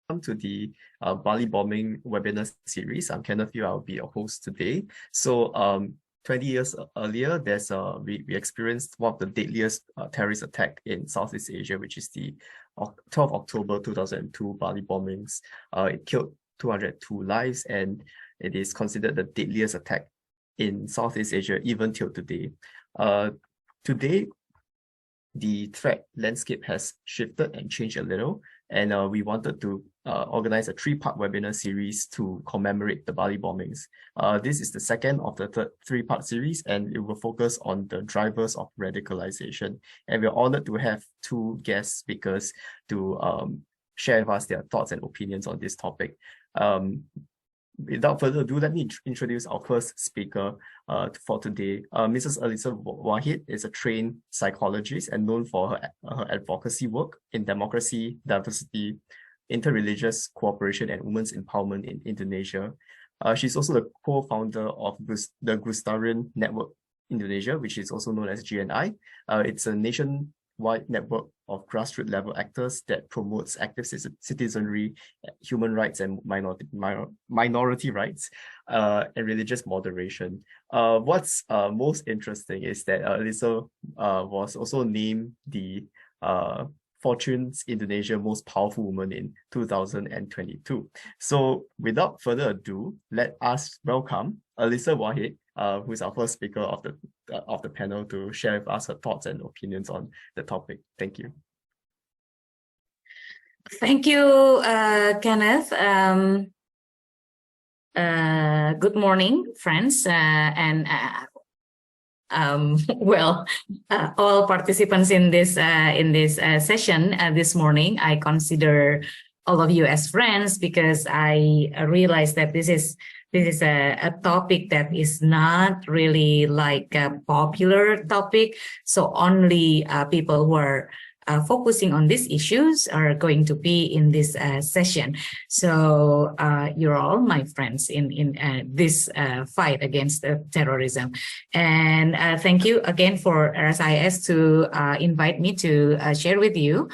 To the Bali bombing webinar series. I'm Kenneth Yu. I'll be your host today. So 20 years earlier, we experienced one of the deadliest terrorist attack in Southeast Asia, which is the 12th October 2002 Bali bombings. It killed 202 lives, and it is considered the deadliest attack in Southeast Asia even till today. Today, the threat landscape has shifted and changed a little, and we wanted to organize a 3-part webinar series to commemorate the Bali bombings. This is the second of the 3-part series, and it will focus on the drivers of radicalization. And we're honored to have 2 guest speakers to share with us their thoughts and opinions on this topic. Without further ado, let me introduce our first speaker for today. Mrs. Alissa Wahid is a trained psychologist and known for her advocacy work in democracy, diversity, interreligious cooperation, and women's empowerment in Indonesia. She's also the co-founder of the Gustarian Network Indonesia, which is also known as GNI. It's a nationwide network of grassroots level actors that promotes active citizenry, human rights, and minority rights, and religious moderation. What's most interesting is that Alissa was also named the Fortune's Indonesia Most Powerful Woman in 2022. So without further ado, let us welcome Alissa Wahid, who is our first speaker of the panel, to share with us her thoughts and opinions on the topic. Thank you. Thank you, Kenneth. Good morning, friends, all participants in this session this morning. I consider all of you as friends because I realize that this is a topic that is not really like a popular topic. So only people who are focusing on these issues are going to be in this session. So you're all my friends in this fight against terrorism. And thank you again for RSIS to invite me to share with you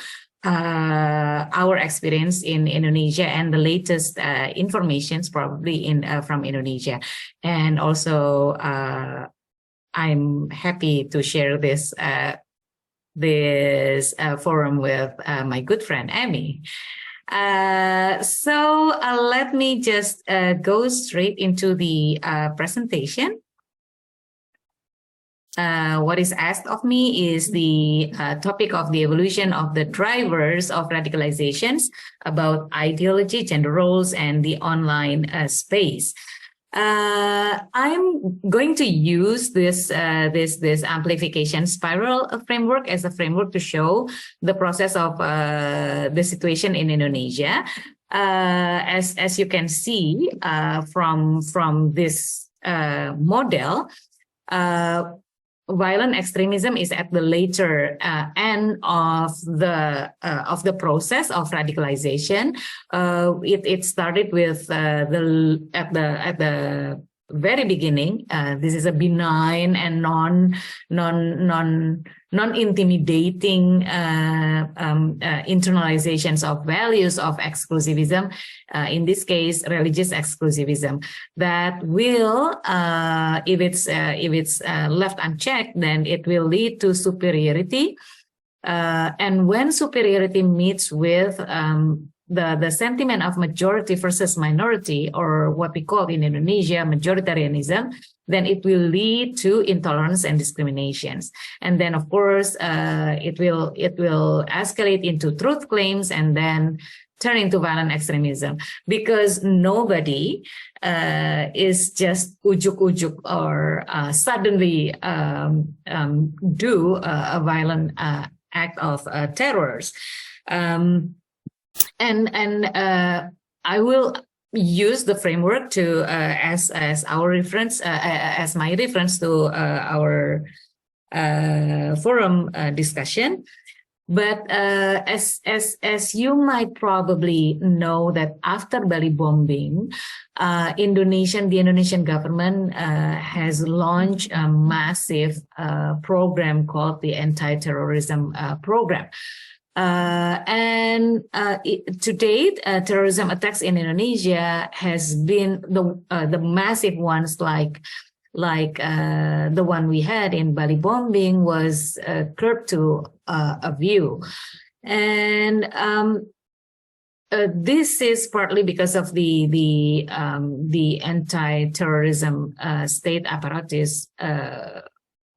our experience in Indonesia and the latest informations probably from Indonesia. And also I'm happy to share this forum with my good friend Amy. So let me just go straight into the presentation. What is asked of me is the topic of the evolution of the drivers of radicalizations about ideology, gender roles, and the online space. I'm going to use this amplification spiral framework as a framework to show the process of the situation in Indonesia. As you can see from this model, violent extremism is at the later end of the process of radicalization. It started with at the very beginning. This is a benign and non-intimidating internalizations of values of exclusivism, in this case religious exclusivism, that will if it's left unchecked, then it will lead to superiority, and when superiority meets with the sentiment of majority versus minority, or what we call in Indonesia majoritarianism, then it will lead to intolerance and discriminations. And then, of course, it will escalate into truth claims and then turn into violent extremism, because nobody is just ujuk-ujuk or suddenly do a violent act of terrors. I will use the framework to as our reference, as my reference to our forum discussion. But as you might probably know, that after Bali bombing, the Indonesian government has launched a massive program called the anti-terrorism program. To date, terrorism attacks in Indonesia has been the massive ones like the one we had in Bali bombing was curbed to a view, and this is partly because of the anti-terrorism state apparatus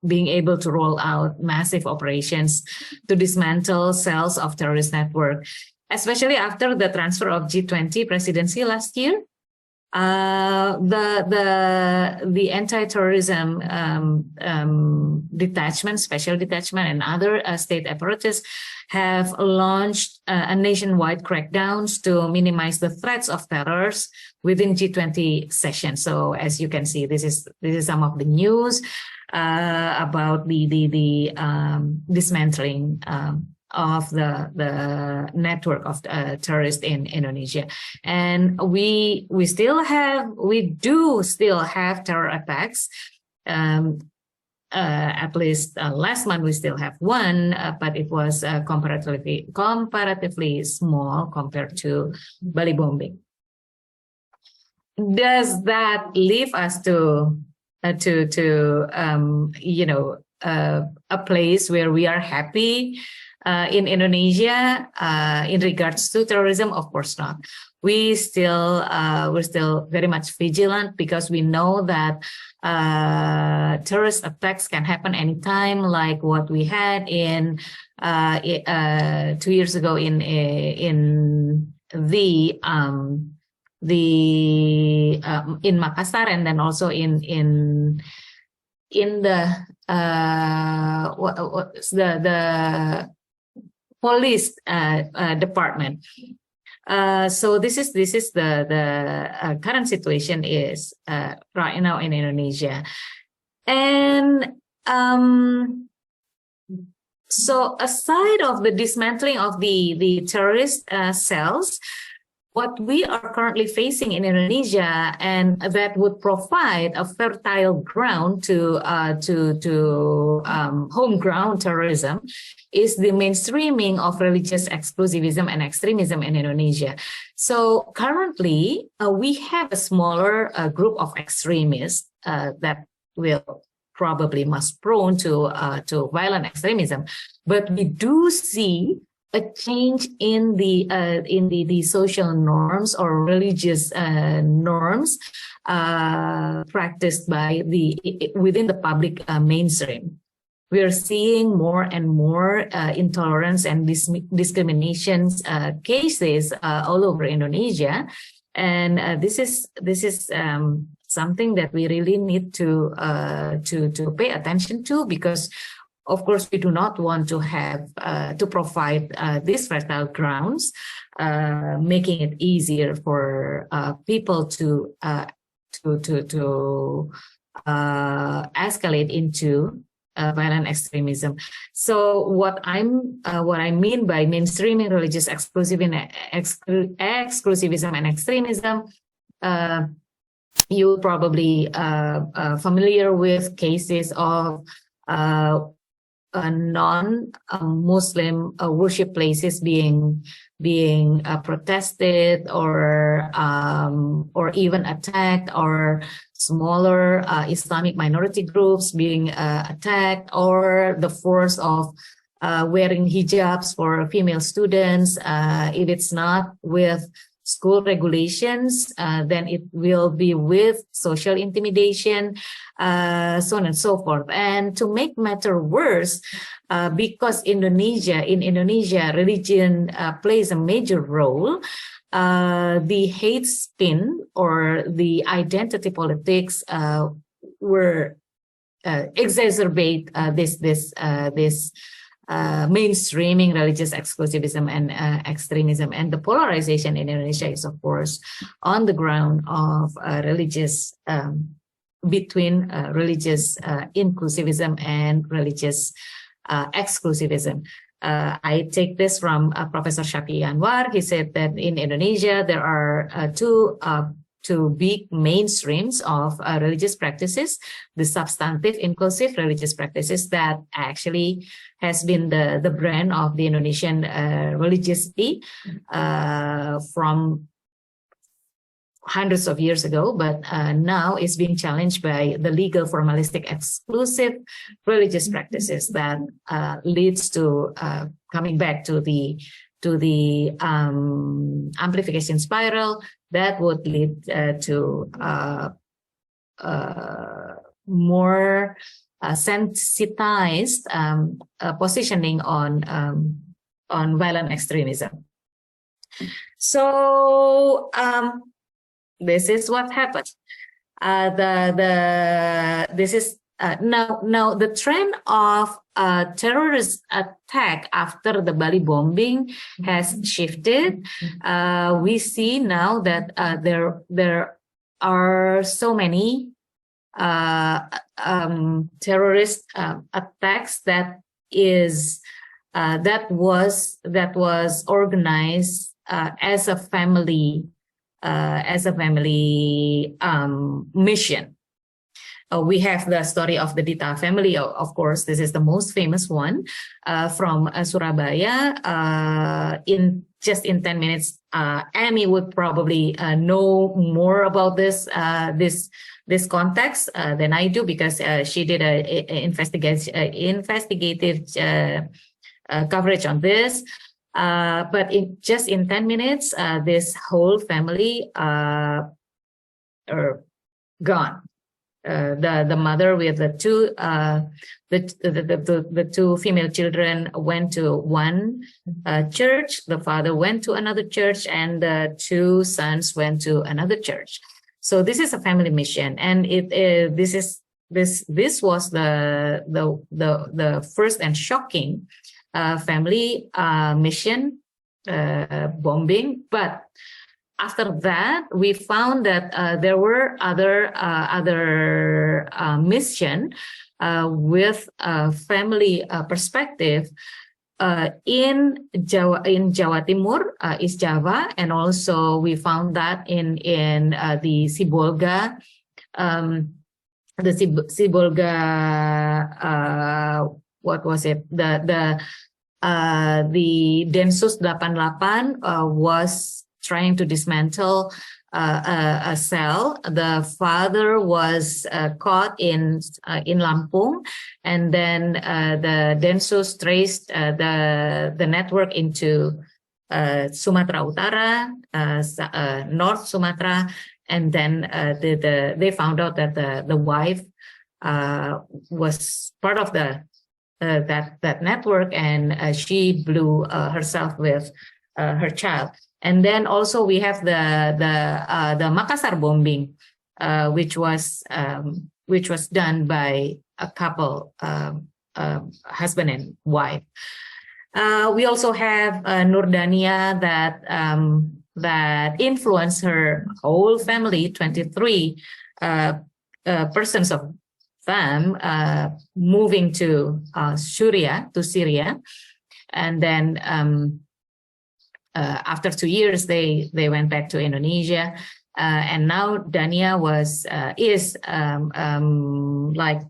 being able to roll out massive operations to dismantle cells of terrorist network, especially after the transfer of G20 presidency last year. The anti-terrorism detachment, special detachment, and other state apparatus have launched a nationwide crackdowns to minimize the threats of terrors within G20 session. So as you can see, this is some of the news about the dismantling of the network of terrorists in Indonesia, and we do still have terror attacks. At least last month we still have one, but it was comparatively small compared to Bali bombing. Does that leave us to a place where we are happy in Indonesia in regards to terrorism? Of course not. We're still very much vigilant because we know that terrorist attacks can happen anytime, like what we had in 2 years ago in Makassar, and then also in the police department. So this is the current situation is right now in Indonesia, and so aside of the dismantling of the terrorist cells, what we are currently facing in Indonesia, and that would provide a fertile ground to home ground terrorism, is the mainstreaming of religious exclusivism and extremism in Indonesia. So currently, we have a smaller group of extremists that will probably most prone to violent extremism, but we do see a change in the social norms or religious norms practiced by within the public mainstream. We are seeing more and more intolerance and discrimination cases all over Indonesia, and this is something that we really need to pay attention to, because of course we do not want to have to provide these fertile grounds, making it easier for people to escalate into violent extremism. So what I mean by mainstreaming religious exclusivism and extremism, you're probably familiar with cases of non-Muslim worship places being protested or even attacked, or smaller Islamic minority groups being attacked, or the force of wearing hijabs for female students. If it's not with school regulations, then it will be with social intimidation, so on and so forth. And to make matter worse, because in Indonesia, religion plays a major role, the hate spin or the identity politics were exacerbate this mainstreaming religious exclusivism and extremism. And the polarization in Indonesia is, of course, on the ground of religious between religious inclusivism and religious exclusivism. I take this from Professor Shafi'i Anwar. He said that in Indonesia there are two two big mainstreams of religious practices: the substantive inclusive religious practices that actually has been the brand of the Indonesian religiosity from hundreds of years ago, but now it's being challenged by the legal formalistic exclusive religious practices that leads to coming back to the amplification spiral that would lead to more sensitized positioning on violent extremism. So this is what happened. This is now the trend of terrorist attack after the Bali bombing has shifted. We see now that there are so many terrorist attacks that was organized as a family mission. We have the story of the Dita family. Of course, this is the most famous one from Surabaya. In 10 minutes, Amy would probably know more about this context than I do, because she did a investigative coverage on this. But in 10 minutes, this whole family are gone. The mother with the two female children went to one church. The father went to another church, and the two sons went to another church. So this is a family mission, and this was the first and shocking family mission bombing. But after that, we found that there were other mission with family perspective in Jawa Timur, East Java, and also we found that in the Sibolga, what was it? The Densus 88 was trying to dismantle a cell. The father was caught in Lampung, and then the Densus traced the network into Sumatra Utara, North Sumatra, and then they found out that the wife was part of that network, and she blew herself with her child. And then also we have the Makassar bombing, which was done by a couple, husband and wife. We also have Nurdania that influenced her whole family, 23 persons of them, moving to Syria, and then after 2 years, they went back to Indonesia, and now Dania is like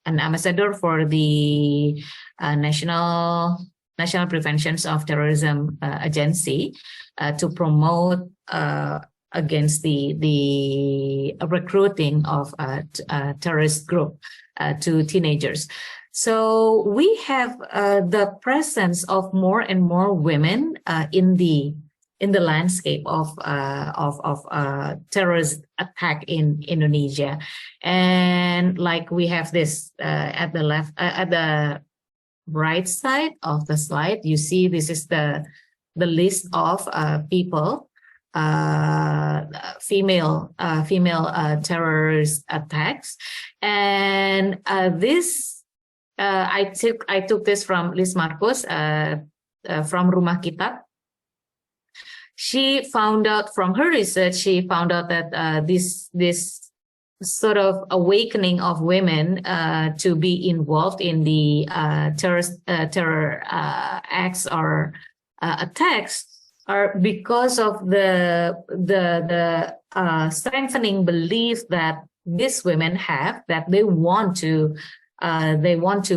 an ambassador for the National Prevention of Terrorism Agency to promote against the recruiting of a terrorist group to teenagers. So we have the presence of more and more women in the landscape of terrorist attack in Indonesia, and like we have this at the right side of the slide. You see, this is the list of people, female terrorist attacks, and this. I took this from Liz Marcos from Rumah Kitab. She found out from her research. She found out that this sort of awakening of women to be involved in the terror acts or attacks are because of the strengthening belief that these women have, that they want to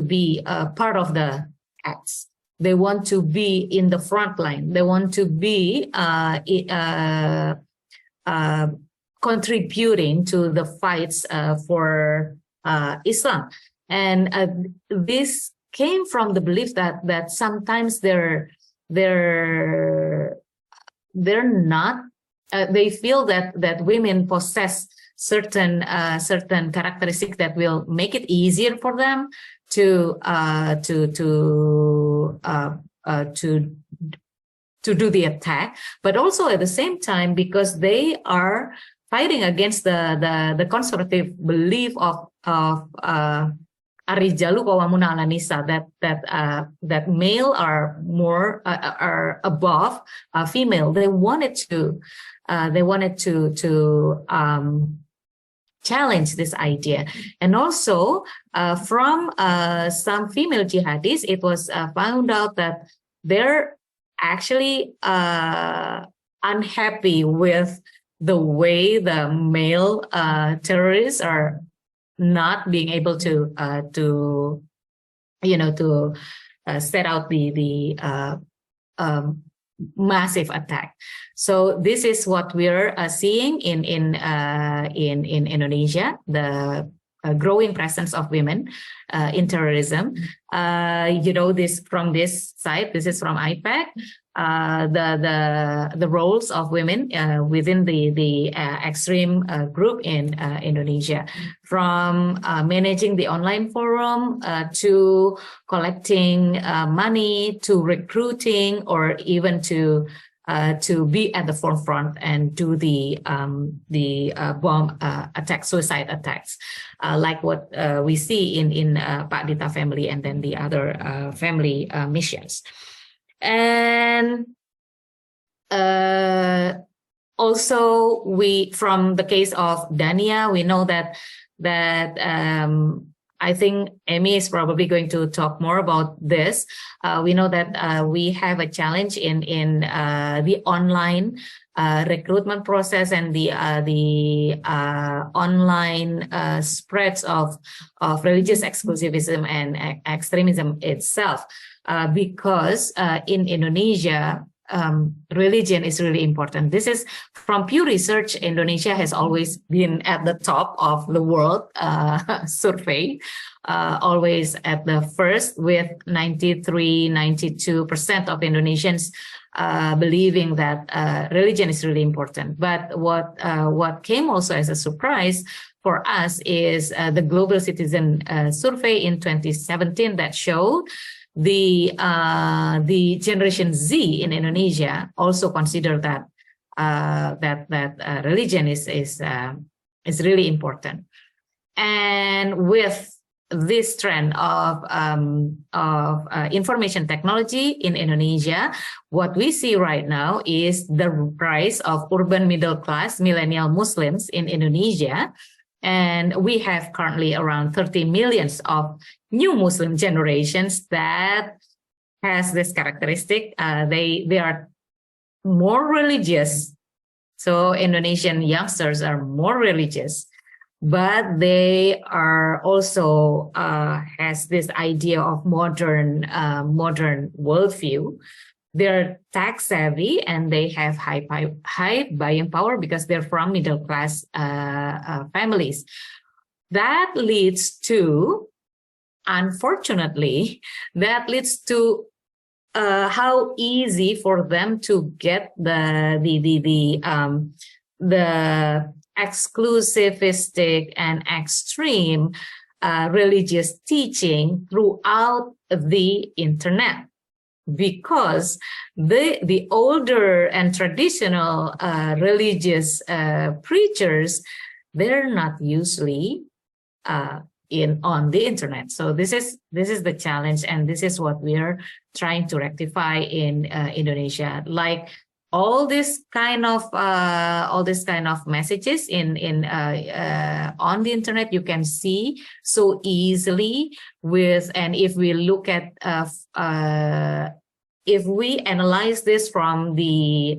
be part of the acts. They want to be in the front line. They want to be contributing to the fights for Islam. And this came from the belief that sometimes they're not. They feel that women possess certain characteristics that will make it easier for them to do the attack, but also at the same time because they are fighting against the conservative belief of Ar-rijalu qawwamuna 'ala nisa, that male are more are above female. They wanted to challenge this idea. And also from some female jihadis, it was found out that they're actually unhappy with the way the male terrorists are not being able to set out the massive attack. So this is what we're seeing in Indonesia, the growing presence of women in terrorism. This from this side, this is from IPAC, the roles of women within the extreme group in Indonesia, from managing the online forum to collecting money, to recruiting, or even to be at the forefront and do the bomb attacks, suicide attacks, like what we see in Pak Dita family and then the other family missions. And also from the case of Dania, we know that I think Amy is probably going to talk more about this. We know that we have a challenge in the online recruitment process and the online spreads of religious exclusivism and extremism itself, because in Indonesia, religion is really important. This is from Pew Research. Indonesia has always been at the top of the world survey, always at the first, with 92% of Indonesians believing that religion is really important. But what came also as a surprise for us is the Global Citizen survey in 2017 that showed the Generation Z in Indonesia also consider that religion is really important. And with this trend of information technology in Indonesia, what we see right now is the rise of urban middle class millennial Muslims in Indonesia. And we have currently around 30 million of new Muslim generations that has this characteristic. They are more religious. So Indonesian youngsters are more religious, but they are also has this idea of modern worldview. They're tax savvy and they have high buying power because they're from middle class families. That leads to, unfortunately, how easy for them to get the exclusivistic and extreme religious teaching throughout the internet. Because the older and traditional religious preachers, they're not usually on the internet. So this is the challenge, and this is what we are trying to rectify in Indonesia. Like all this kind of messages on the internet, you can see so easily and if we look at if we analyze this from the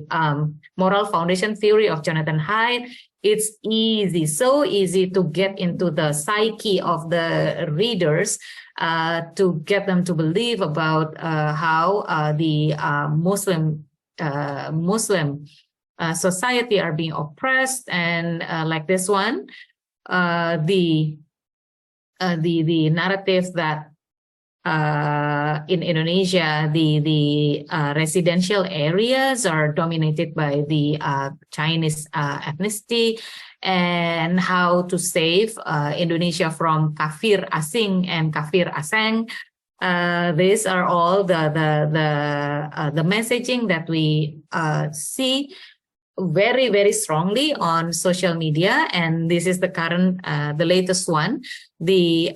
moral foundation theory of Jonathan Haidt, it's easy, so easy to get into the psyche of the readers, to get them to believe about how the Muslim society are being oppressed, and like this one, the narrative that in Indonesia, the residential areas are dominated by the Chinese ethnicity, and how to save Indonesia from kafir asing and kafir aseng. These are all the messaging that we see very, very strongly on social media, and this is the current, the latest one, the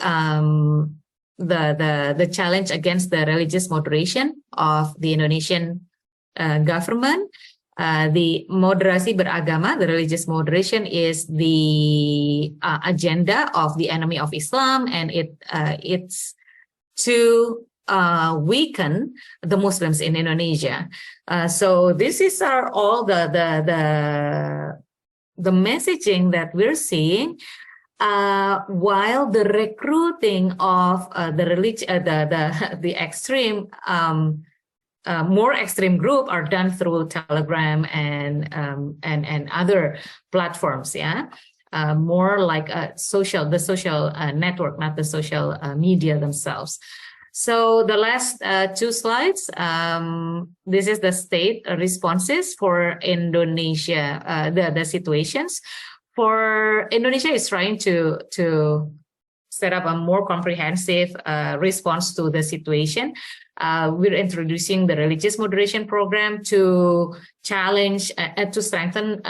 challenge against the religious moderation of the Indonesian government. The moderasi beragama, the religious moderation, is the agenda of the enemy of Islam, and it's to weaken the Muslims in Indonesia. So this is all the messaging that we're seeing. While the recruiting of the extreme, more extreme group are done through Telegram and other platforms, yeah, more like the social network, not the social media themselves. So the last two slides, this is the state responses for Indonesia, the situations. For Indonesia is trying to set up a more comprehensive response to the situation. We're introducing the religious moderation program to challenge, to strengthen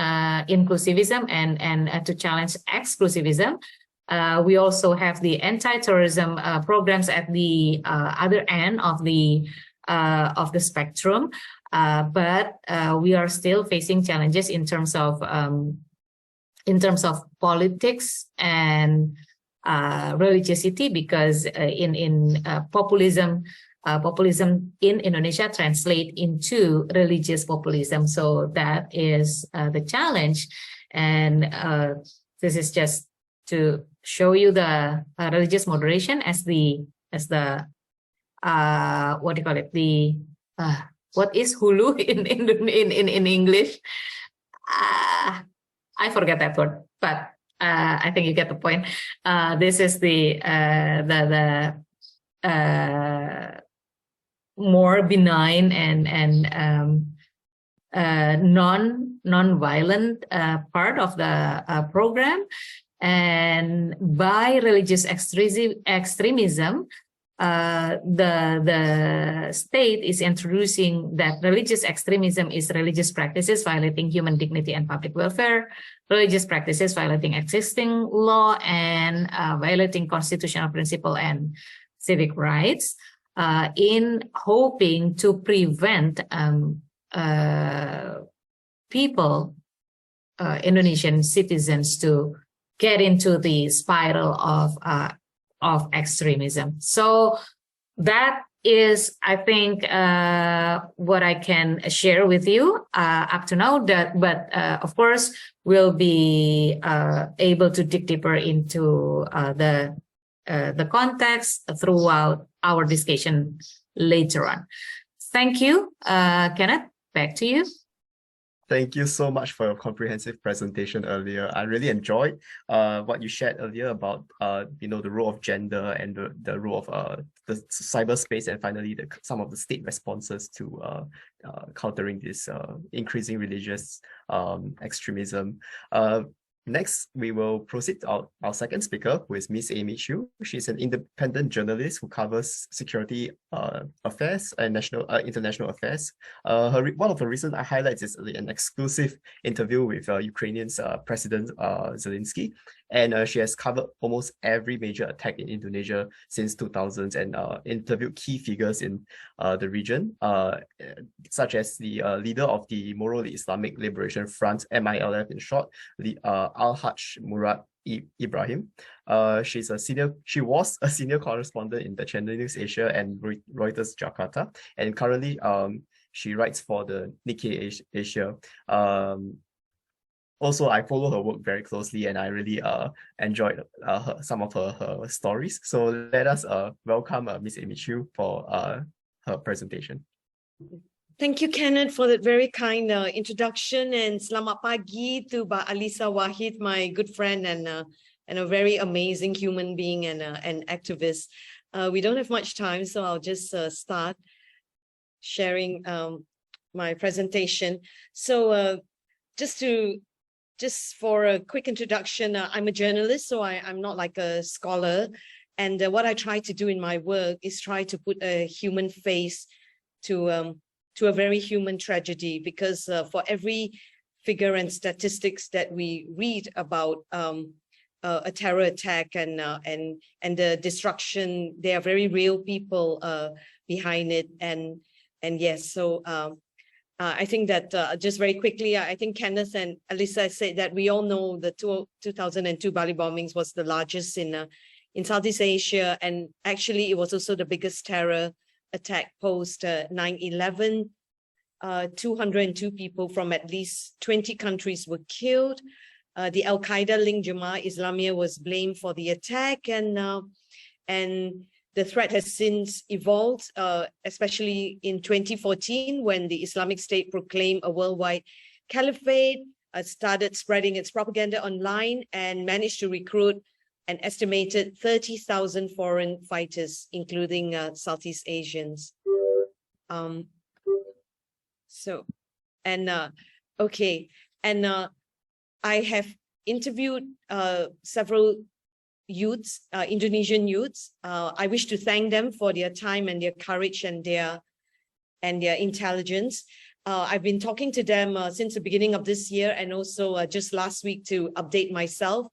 inclusivism and to challenge exclusivism. We also have the anti-terrorism programs at the other end of the spectrum, but we are still facing challenges in terms of politics and religiosity, because in populism in Indonesia translate into religious populism. So that is the challenge, and this is just to show you the religious moderation as the what do you call it, the what is hulu in English. I forget that word, but I think you get the point. This is the more benign and non-violent part of the program. And by religious extremism, the state is introducing that religious extremism is religious practices violating human dignity and public welfare, religious practices violating existing law, and violating constitutional principle and civic rights, in hoping to prevent people, Indonesian citizens, to get into the spiral of extremism. So that is, I think, what I can share with you up to now. But of course, we'll be able to dig deeper into the context throughout our discussion later on. Thank you, Kenneth. Back to you. Thank you so much for your comprehensive presentation earlier. I really enjoyed what you shared earlier about the role of gender and the role of the cyberspace, and finally some of the state responses to countering this increasing religious extremism. Next, we will proceed to our second speaker, who is Miss Amy Chu. She's an independent journalist who covers security affairs and international affairs. One of the recent highlights is an exclusive interview with Ukrainian's President Zelensky. And she has covered almost every major attack in Indonesia since 2000s, and interviewed key figures in the region, such as the leader of the Morally Islamic Liberation Front, MILF in short, the Al-Hajj Murad Ibrahim. She was a senior correspondent in the Channel News Asia and Reuters Jakarta, and currently she writes for the Nikkei Asia. Also, I follow her work very closely, and I really enjoyed some of her stories. So let us welcome Miss Amy Chew for her presentation. Thank you, Kenneth, for that very kind introduction, and selamat pagi to Alissa, Wahid, my good friend and a very amazing human being and an activist. We don't have much time, so I'll just start sharing my presentation. So just for a quick introduction, I'm a journalist, so I'm not like a scholar. And what I try to do in my work is try to put a human face to a very human tragedy, because for every figure and statistics that we read about a terror attack and the destruction, there are very real people behind it. And yes, so I think that just very quickly, I think Kenneth and Alissa said that we all know the 2002 Bali bombings was the largest in Southeast Asia, and actually it was also the biggest terror attack post 9/11. 202 people from at least 20 countries were killed. The Al-Qaeda linked Jemaah Islamiyah was blamed for the attack, and the threat has since evolved, especially in 2014 when the Islamic State proclaimed a worldwide caliphate, started spreading its propaganda online, and managed to recruit an estimated 30,000 foreign fighters, including Southeast Asians. I have interviewed several youths, Indonesian youths. I wish to thank them for their time and their courage and their intelligence. I've been talking to them since the beginning of this year, and also just last week to update myself.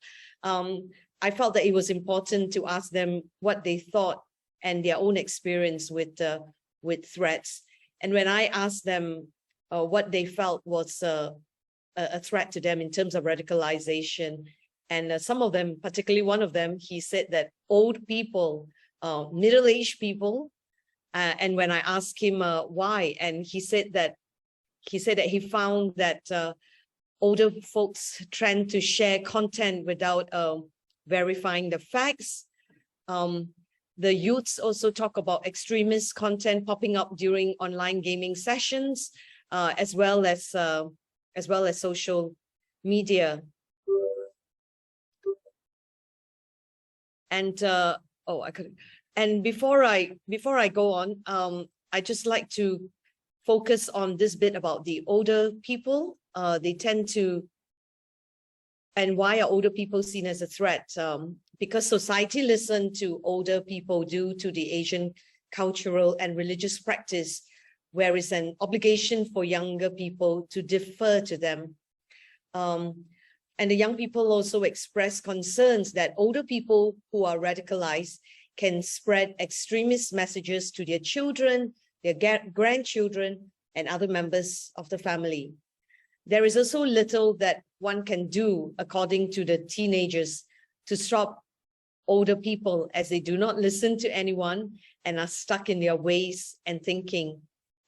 I felt that it was important to ask them what they thought and their own experience with threats. And when I asked them what they felt was a threat to them in terms of radicalization, and some of them, particularly one of them, he said that old people, middle-aged people, and when I asked him why, and he said that he found that older folks tend to share content without verifying the facts. The youths also talk about extremist content popping up during online gaming sessions, as well as social media. And before I go on, I just like to focus on this bit about the older people. They tend to, and why are older people seen as a threat? Because society listened to older people due to the Asian cultural and religious practice, where it's an obligation for younger people to defer to them. And the young people also express concerns that older people who are radicalized can spread extremist messages to their children, their grandchildren, and other members of the family. There is also little that one can do, according to the teenagers, to stop older people, as they do not listen to anyone and are stuck in their ways and thinking.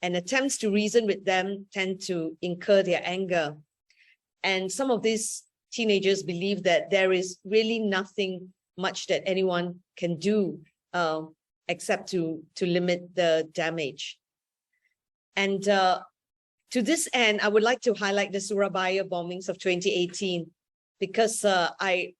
And attempts to reason with them tend to incur their anger. And some of these teenagers believe that there is really nothing much that anyone can do except to limit the damage. And to this end, I would like to highlight the Surabaya bombings of 2018, because I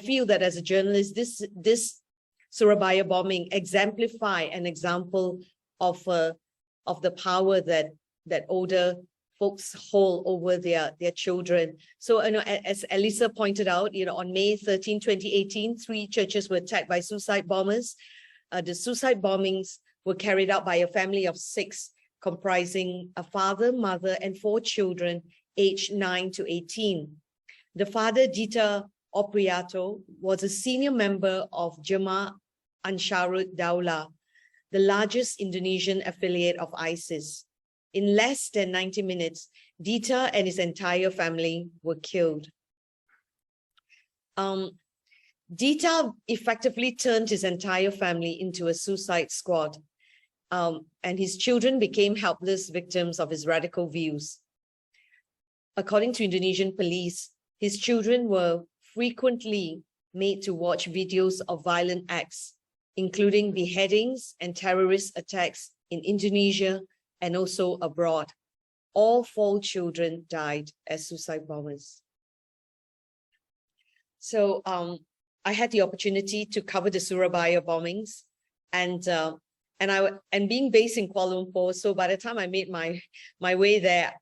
feel that as a journalist, this Surabaya bombing exemplify an example of the power that older folks hold over their children. So, as Alissa pointed out, on May 13, 2018, 3 churches were attacked by suicide bombers. The suicide bombings were carried out by a family of 6, comprising a father, mother, and 4 children aged 9 to 18. The father, Dita Opriato, was a senior member of Jemaah Ansharut Daulah, the largest Indonesian affiliate of ISIS. In less than 90 minutes, Dita and his entire family were killed. Dita effectively turned his entire family into a suicide squad, and his children became helpless victims of his radical views. According to Indonesian police, his children were frequently made to watch videos of violent acts, including beheadings and terrorist attacks in Indonesia and also abroad. All 4 children died as suicide bombers. So I had the opportunity to cover the Surabaya bombings, and being based in Kuala Lumpur, so by the time I made my way there,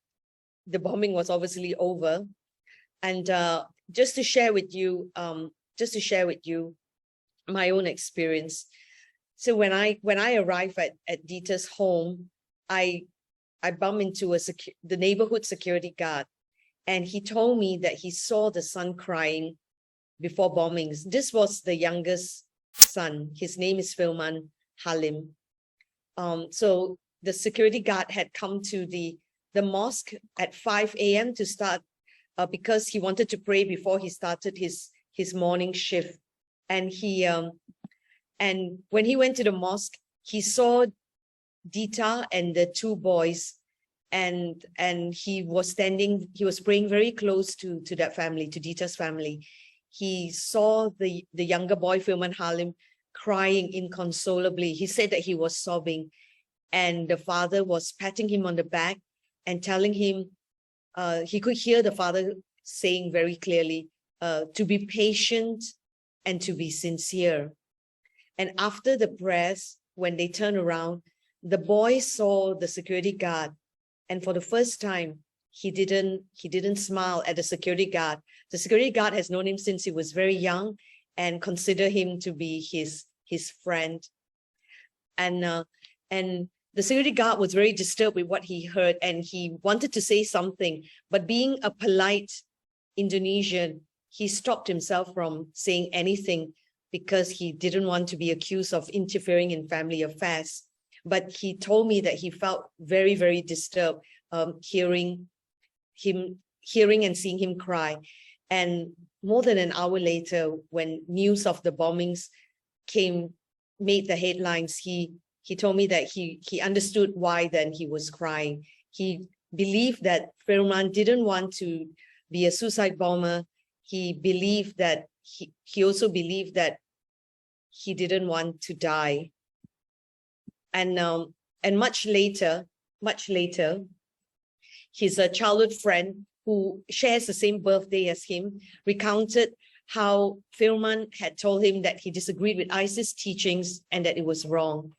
the bombing was obviously over. And just to share with you my own experience. So when I arrived at Dita's home, I bumped into the neighborhood security guard, and he told me that he saw the son crying before bombings. This was the youngest son. His name is Firman Halim. So the security guard had come to the mosque at 5 a.m. to start because he wanted to pray before he started his morning shift. And and when he went to the mosque, he saw Dita and the 2 boys, and he was praying very close to that family, to Dita's family. He saw the younger boy, Firman Halim, crying inconsolably. He said that he was sobbing, and the father was patting him on the back and telling him, he could hear the father saying very clearly, to be patient and to be sincere. And after the prayers, when they turned around, the boy saw the security guard, and for the first time, he didn't smile at the security guard. The security guard has known him since he was very young and consider him to be his friend. And the security guard was very disturbed with what he heard, and he wanted to say something, but being a polite Indonesian, he stopped himself from saying anything because he didn't want to be accused of interfering in family affairs. But he told me that he felt very, very disturbed hearing and seeing him cry. And more than an hour later, when news of the bombings made the headlines, he told me that he understood why then he was crying. He believed that Firman didn't want to be a suicide bomber. He believed that he also believed that he didn't want to die. And much later, his childhood friend, who shares the same birthday as him, recounted how Firman had told him that he disagreed with ISIS teachings and that it was wrong.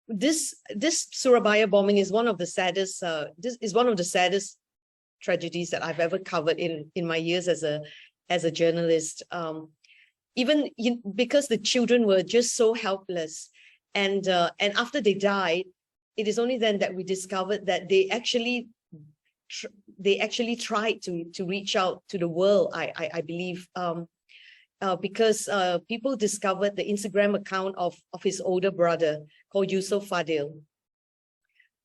This Surabaya bombing is one of the saddest. This is one of the saddest tragedies that I've ever covered in my years as a journalist. Even because the children were just so helpless, and after they died, it is only then that we discovered that they actually tried to reach out to the world. I believe. Because people discovered the Instagram account of his older brother called Yusuf Fadil.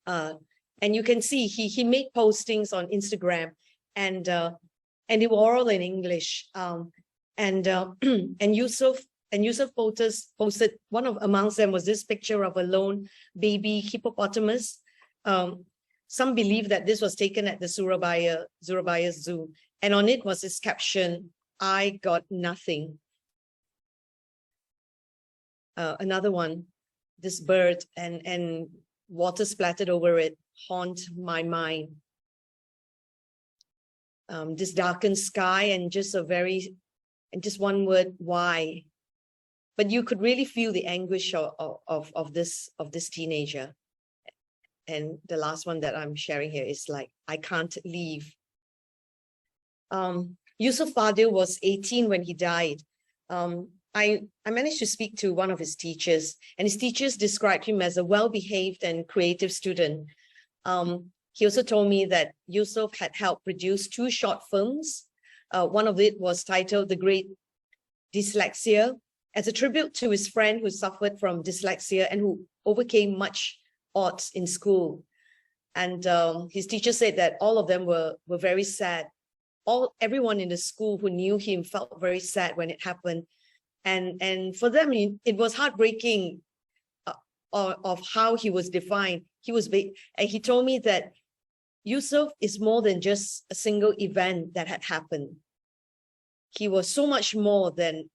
And you can see he made postings on Instagram, and they were all in English. And Yusuf posted one amongst them was this picture of a lone baby hippopotamus. Some believe that this was taken at the Surabaya Zoo, and on it was this caption, "I got nothing." Another one, this bird and water splattered over it, haunt my mind. This darkened sky and just one word, why? But you could really feel the anguish of this teenager. And the last one that I'm sharing here is like, I can't leave. Yusuf Fadil was 18 when he died. I managed to speak to one of his teachers, and his teachers described him as a well-behaved and creative student. He also told me that Yusuf had helped produce 2 short films. One of it was titled The Great Dyslexia, as a tribute to his friend who suffered from dyslexia and who overcame much odds in school. And his teacher said that all of them were very sad. Everyone in the school who knew him felt very sad when it happened. And for them, it was heartbreaking of how he was defined. And he told me that Yusuf is more than just a single event that had happened. He was so much more than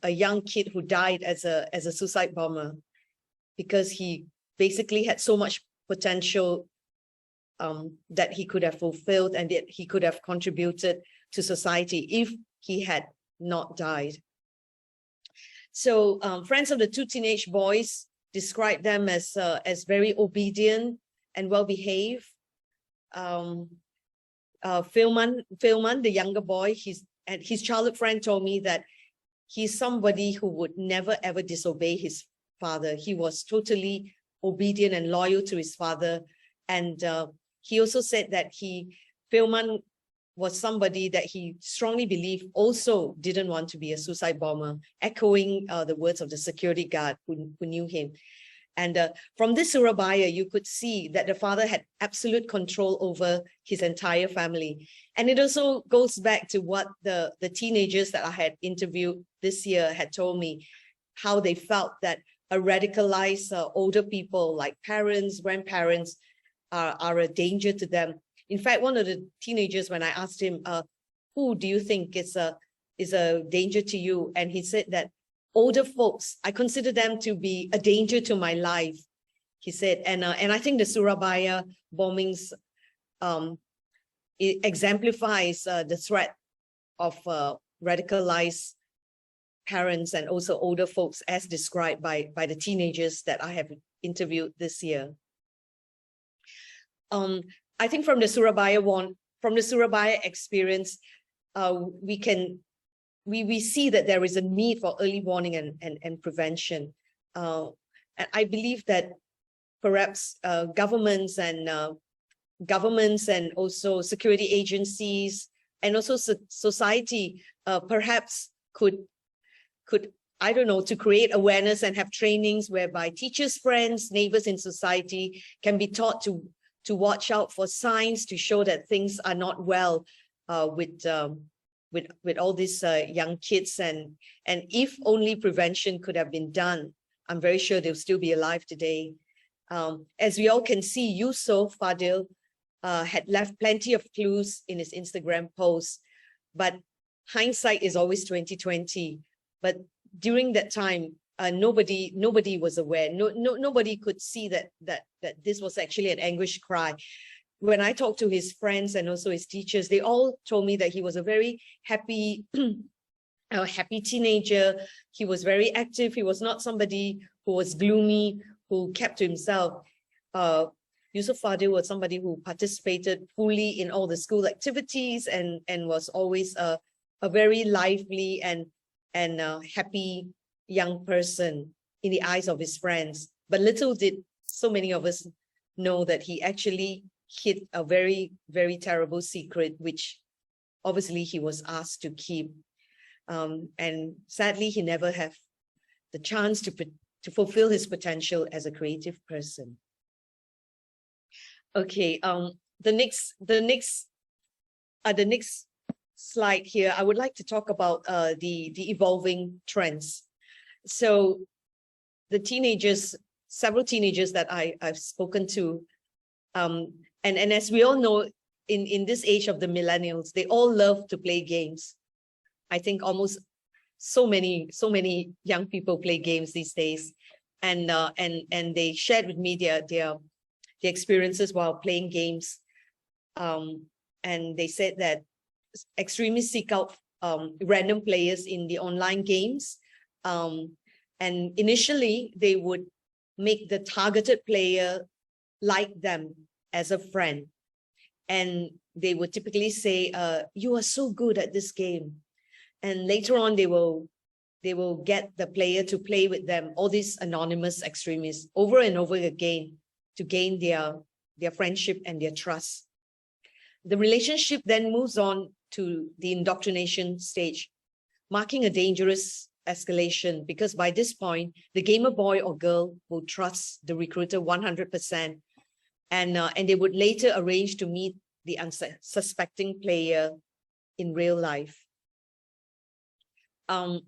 a young kid who died as a suicide bomber, because he basically had so much potential that he could have fulfilled and that he could have contributed to society if he had not died. So friends of the two teenage boys described them as very obedient and well-behaved. Filman, the younger boy, his childhood friend told me that he's somebody who would never ever disobey his father. He was totally obedient and loyal to his father. And he also said that Filman was somebody that he strongly believed also didn't want to be a suicide bomber, echoing the words of the security guard who knew him. And from this Surabaya, you could see that the father had absolute control over his entire family. And it also goes back to what the teenagers that I had interviewed this year had told me, how they felt that a radicalized older people like parents, grandparents are a danger to them. In fact, one of the teenagers, when I asked him, who do you think is a danger to you? And he said that older folks, I consider them to be a danger to my life, he said. And I think the Surabaya bombings it exemplifies the threat of radicalized parents and also older folks as described by the teenagers that I have interviewed this year. I think from the Surabaya experience, we see that there is a need for early warning and prevention. And I believe that perhaps governments and also security agencies and also society perhaps could, I don't know, to create awareness and have trainings whereby teachers, friends, neighbors in society can be taught to watch out for signs to show that things are not well with all these young kids. And if only prevention could have been done, I'm very sure they'll still be alive today. As we all can see, Yusuf Fadil had left plenty of clues in his Instagram posts, but hindsight is always 2020. But during that time, nobody was aware. Nobody could see that this was actually an anguish cry. When I talked to his friends and also his teachers, they all told me that he was a very happy, happy teenager. He was very active. He was not somebody who was gloomy, who kept to himself. Yusuf Fadil was somebody who participated fully in all the school activities and was always a very lively and happy young person in the eyes of his friends. But little did so many of us know that he actually hid a very, very terrible secret, which obviously he was asked to keep. And sadly, he never had the chance to fulfill his potential as a creative person. Okay, the next slide here, I would like to talk about the evolving trends. So the teenagers, several teenagers that I've spoken to, and as we all know, in this age of the millennials, they all love to play games. I think almost so many young people play games these days, and they shared with me their experiences while playing games, and they said that extremists seek out random players in the online games, and initially they would make the targeted player like them as a friend, and they would typically say, you are so good at this game, and later on they will get the player to play with them, all these anonymous extremists, over and over again to gain their friendship and their trust. The relationship then moves on to the indoctrination stage, marking a dangerous escalation, because by this point, the gamer boy or girl will trust the recruiter 100%. and they would later arrange to meet the unsuspecting player in real life. And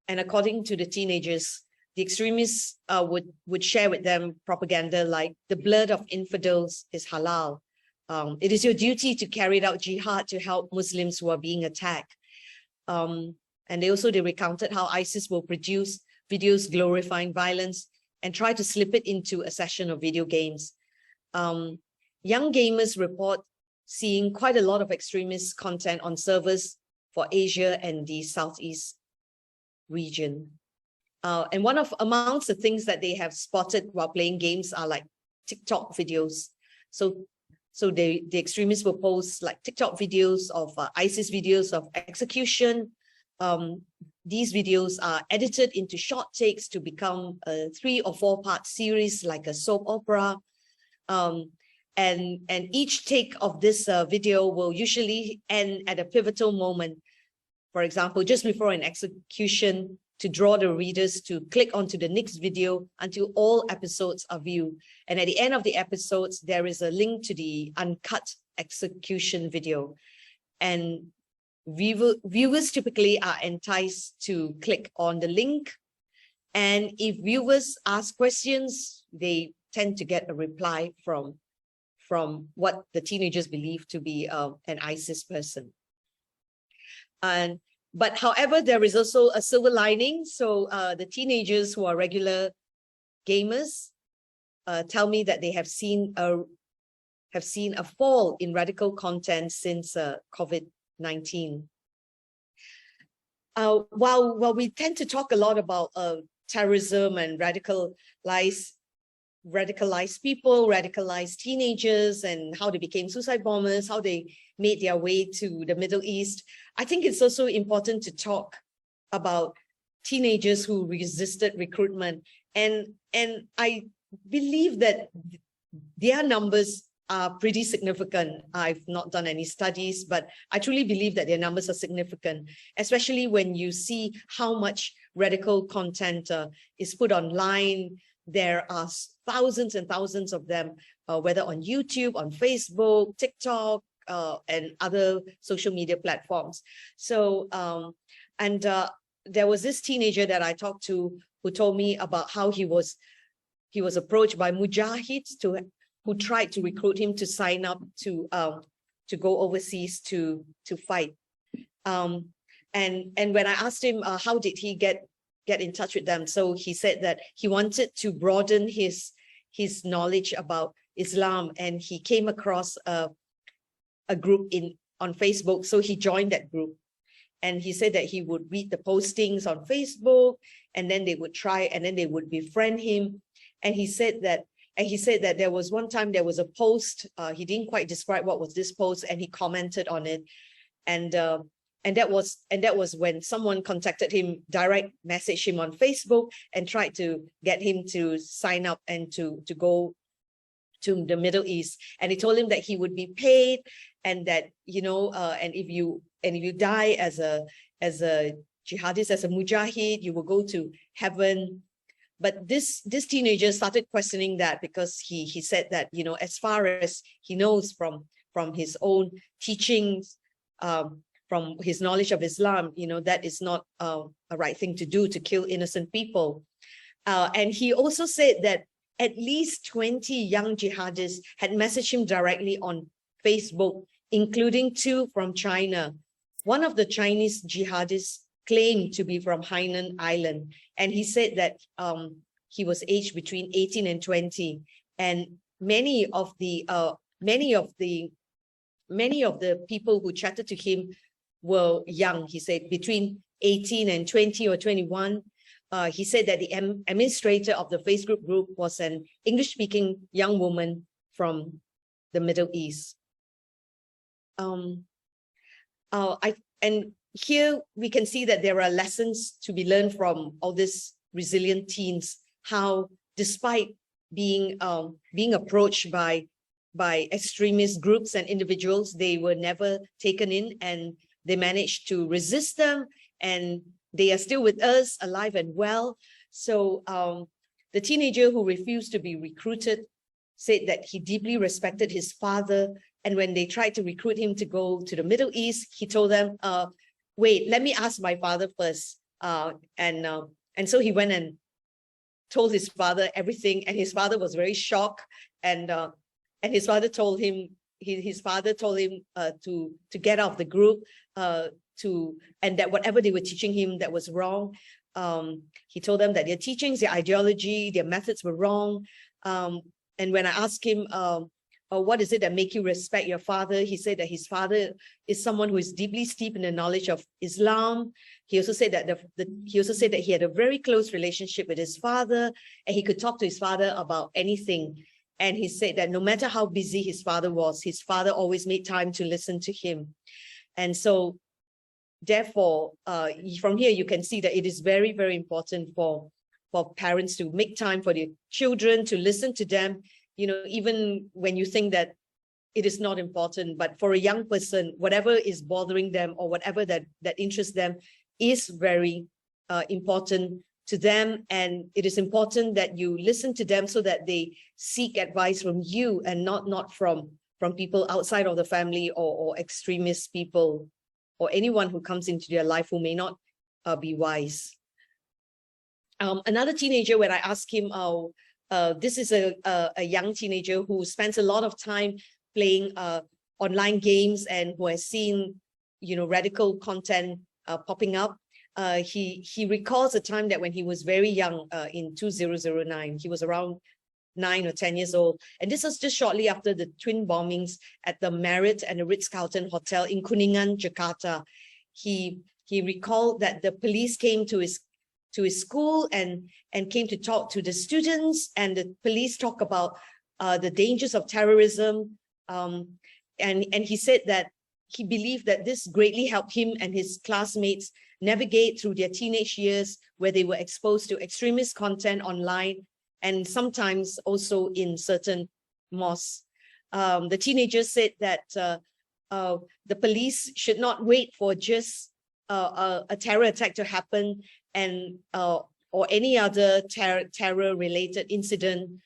according to the teenagers, the extremists would share with them propaganda like the blood of infidels is halal. It is your duty to carry out jihad to help Muslims who are being attacked. And they recounted how ISIS will produce videos glorifying violence and try to slip it into a session of video games. Young gamers report seeing quite a lot of extremist content on servers for Asia and the Southeast region. And amongst the things that they have spotted while playing games are like TikTok videos. So the extremists will post like TikTok videos of ISIS videos of execution. These videos are edited into short takes to become a 3 or 4 part series like a soap opera. And each take of this video will usually end at a pivotal moment. For example, just before an execution, to draw the readers to click onto the next video until all episodes are viewed. And at the end of the episodes, there is a link to the uncut execution video. And viewers typically are enticed to click on the link. And if viewers ask questions, they tend to get a reply from what the teenagers believe to be an ISIS person. But however, there is also a silver lining. So the teenagers who are regular gamers tell me that they have seen a fall in radical content since COVID-19. While we tend to talk a lot about terrorism and radicalized people, radicalized teenagers, and how they became suicide bombers, how they made their way to the Middle East, I think it's also important to talk about teenagers who resisted recruitment. And I believe that their numbers are pretty significant. I've not done any studies, but I truly believe that their numbers are significant, especially when you see how much radical content is put online. There are thousands and thousands of them, whether on YouTube, on Facebook, TikTok, and other social media platforms. So, there was this teenager that I talked to who told me about how he was approached by mujahids who tried to recruit him to sign up to go overseas to fight. And when I asked him how did he get in touch with them, so he said that he wanted to broaden his knowledge about Islam, and he came across a group on Facebook, so he joined that group. And he said that he would read the postings on Facebook, and then they would befriend him. And he said that there was one time there was a post, he didn't quite describe what was this post, and he commented on it. And that was when someone contacted him, direct messaged him on Facebook and tried to get him to sign up and to go to the Middle East. And he told him that he would be paid, and that, and if you die as a jihadist, as a mujahid, you will go to heaven. But this teenager started questioning that, because he said that, as far as he knows from his own teachings, from his knowledge of Islam, that is not a right thing to do, to kill innocent people. And he also said that at least 20 young jihadists had messaged him directly on Facebook, including 2 from China. One of the Chinese jihadists claimed to be from Hainan Island, and he said that he was aged between 18 and 20, and many of the people who chatted to him were young. He said between 18 and 20 or 21. He said that the administrator of the Facebook group was an English-speaking young woman from the Middle East. And here we can see that there are lessons to be learned from all these resilient teens, how despite being approached by extremist groups and individuals, they were never taken in, and they managed to resist them, and they are still with us, alive and well. So the teenager who refused to be recruited said that he deeply respected his father. And when they tried to recruit him to go to the Middle East, he told them, wait, let me ask my father first. And so he went and told his father everything, and his father was very shocked. And his father told him, to get out of the group, and that whatever they were teaching him that was wrong. He told them that their teachings, their ideology, their methods were wrong. And when I asked him, what is it that make you respect your father? He said that his father is someone who is deeply steeped in the knowledge of Islam. He also said that he had a very close relationship with his father, and he could talk to his father about anything. And he said that no matter how busy his father was, his father always made time to listen to him. And so, therefore, from here you can see that it is very, very important for parents to make time for their children, to listen to them. You know, even when you think that it is not important, but for a young person, whatever is bothering them or whatever that interests them is very important to them. And it is important that you listen to them so that they seek advice from you and not from people outside of the family or extremist people or anyone who comes into their life who may not be wise. Another teenager, when I asked him, this is a young teenager who spends a lot of time playing online games and who has seen, you know, radical content popping up. He recalls a time that when he was very young, in 2009, he was around 9 or 10 years old. And this was just shortly after the twin bombings at the Marriott and the Ritz-Carlton Hotel in Kuningan, Jakarta. He recalled that the police came to his school and came to talk to the students, and the police talk about the dangers of terrorism. And he said that he believed that this greatly helped him and his classmates navigate through their teenage years, where they were exposed to extremist content online and sometimes also in certain mosques. The teenagers said that the police should not wait for just a terror attack to happen and or any other terror-related incident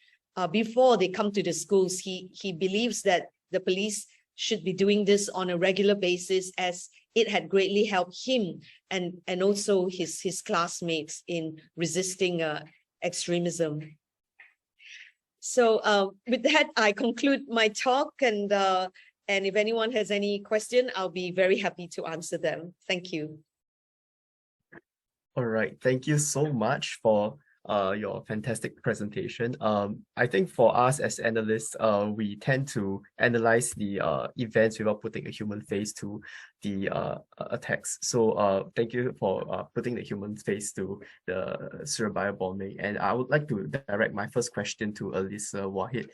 before they come to the schools. He believes that the police should be doing this on a regular basis, as it had greatly helped him and also his classmates in resisting extremism. So with that, I conclude my talk, and if anyone has any question, I'll be very happy to answer them. Thank you. All right, thank you so much for your fantastic presentation. I think for us as analysts, we tend to analyze the events without putting a human face to the attacks. So thank you for putting the human face to the Surabaya bombing. And I would like to direct my first question to Alissa, Wahid.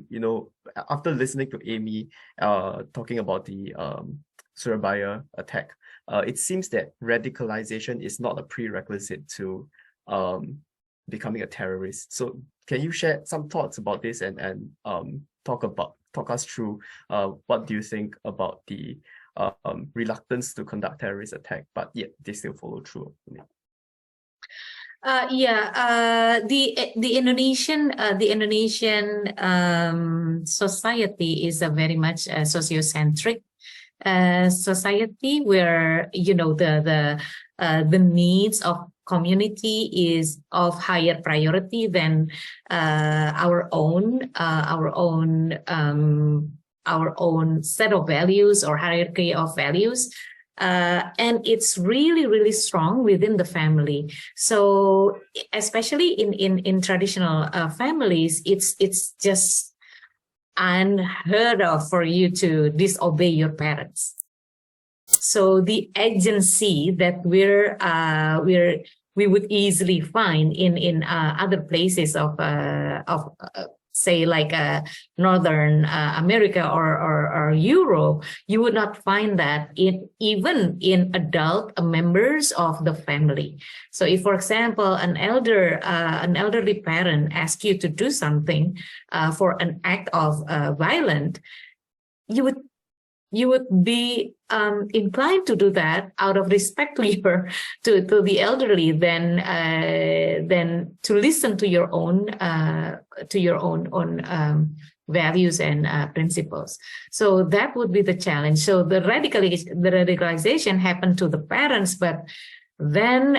You know, after listening to Amy talking about the Surabaya attack, it seems that radicalization is not a prerequisite to becoming a terrorist. So can you share some thoughts about this and talk us through what do you think about the reluctance to conduct terrorist attack, but yet they still follow through? The Indonesian society is a very much sociocentric society, where, you know, the needs of community is of higher priority than our own set of values or hierarchy of values. And it's really, really strong within the family. So especially in traditional families, it's just unheard of for you to disobey your parents. So the agency that we would easily find in other places of say like Northern America or Europe, you would not find that even in adult members of the family. So if, for example, an elderly parent asks you to do something for an act of violence, you would be inclined to do that out of respect to your to the elderly than to listen to your own values and principles. So that would be the challenge. So the radicalization happened to the parents, but then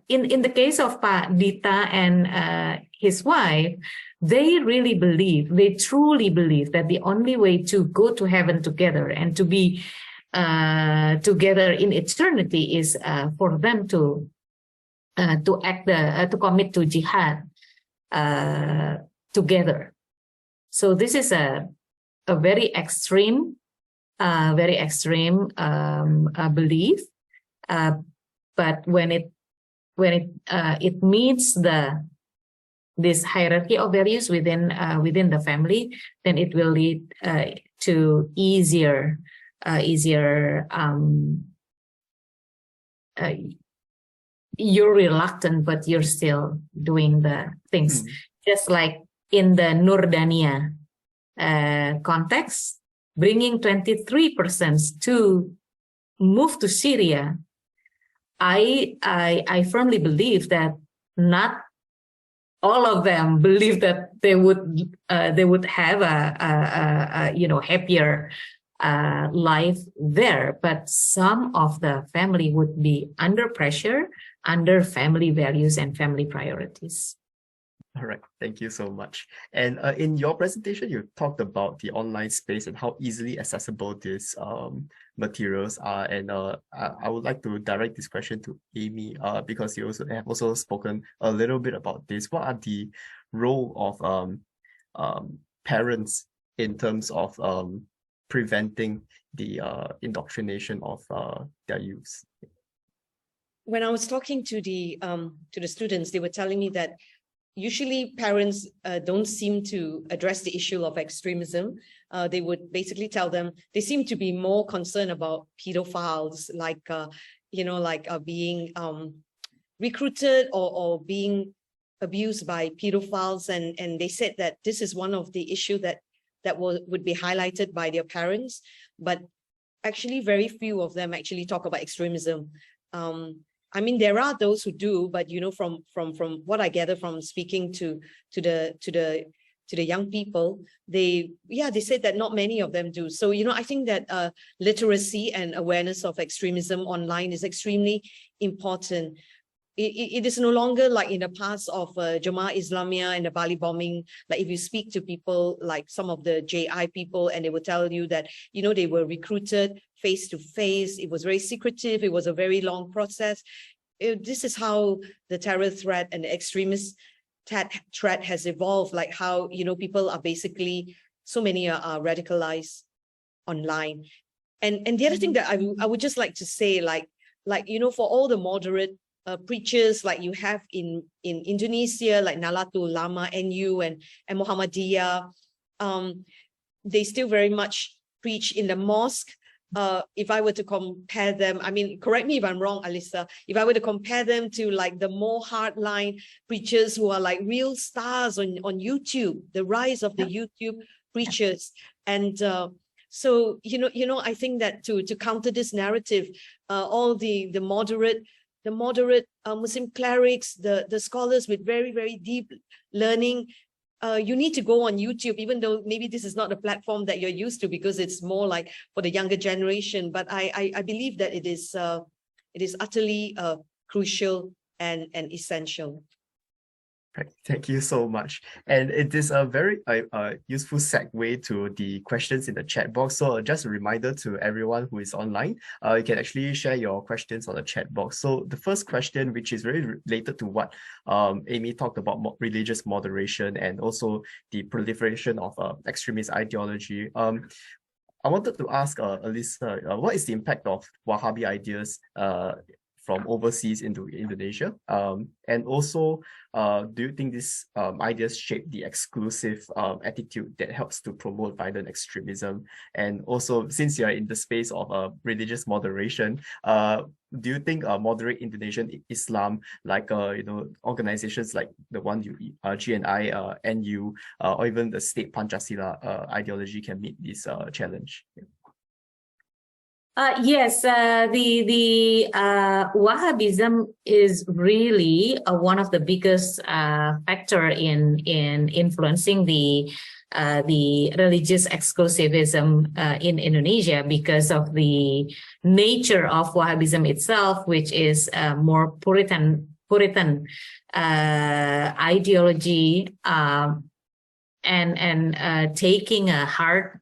in the case of Pa Dita and his wife, they really believe, they truly believe that the only way to go to heaven together and to be together in eternity is for them to commit to jihad together. So this is a very extreme belief, but when it meets this hierarchy of values within the family, then it will lead to easier. You're reluctant, but you're still doing the things. Just like in the Nurdania context, bringing 23% to move to Syria, I firmly believe that not all of them believe that they would have a happier life there, but some of the family would be under pressure, under family values and family priorities. All right, thank you so much. And in your presentation, you talked about the online space and how easily accessible these materials are. And I would like to direct this question to Amy because you have also spoken a little bit about this. What are the role of parents in terms of preventing the indoctrination of their youth? When I was talking to the students, they were telling me that usually parents don't seem to address the issue of extremism. They would basically tell them, they seem to be more concerned about pedophiles, like, being recruited or being abused by pedophiles. And they said that this is one of the issues that would be highlighted by their parents. But actually very few of them actually talk about extremism. I mean, there are those who do, but from what I gather from speaking to the young people, they said that not many of them do. So I think that literacy and awareness of extremism online is extremely important. It is no longer like in the past of Jamaah Islamiyah and the Bali bombing. Like if you speak to people like some of the JI people, and they will tell you that they were recruited face to face. It was very secretive. It was a very long process. This is how the terror threat and the extremist threat has evolved. Like how people are basically, so many are radicalized online. And the other thing that I would just like to say, like for all the moderate preachers like you have in Indonesia, like Nahdlatul Ulama, NU and Muhammadiyah, they still very much preach in the mosque. If I were to compare them, I mean, correct me if I'm wrong, Alissa, if I were to compare them to like the more hardline preachers who are like real stars on YouTube, the rise of the YouTube preachers. And so, I think that to counter this narrative, all the moderate Muslim clerics, the scholars with very, very deep learning, you need to go on YouTube, even though maybe this is not a platform that you're used to because it's more like for the younger generation. But I believe that it is utterly crucial and essential. Right. Thank you so much. And it is a very useful segue to the questions in the chat box. So just a reminder to everyone who is online, you can actually share your questions on the chat box. So the first question, which is very related to what Amy talked about, religious moderation and also the proliferation of extremist ideology. I wanted to ask Alissa, what is the impact of Wahhabi ideas from overseas into Indonesia? And also, do you think these ideas shape the exclusive attitude that helps to promote violent extremism? And also, since you're in the space of religious moderation, do you think moderate Indonesian Islam, like organizations like the one GNI, NU, or even the state Pancasila ideology can meet this challenge? Yes, the Wahhabism is really one of the biggest factor in influencing the religious exclusivism in Indonesia, because of the nature of Wahhabism itself, which is more Puritan ideology, and taking a hard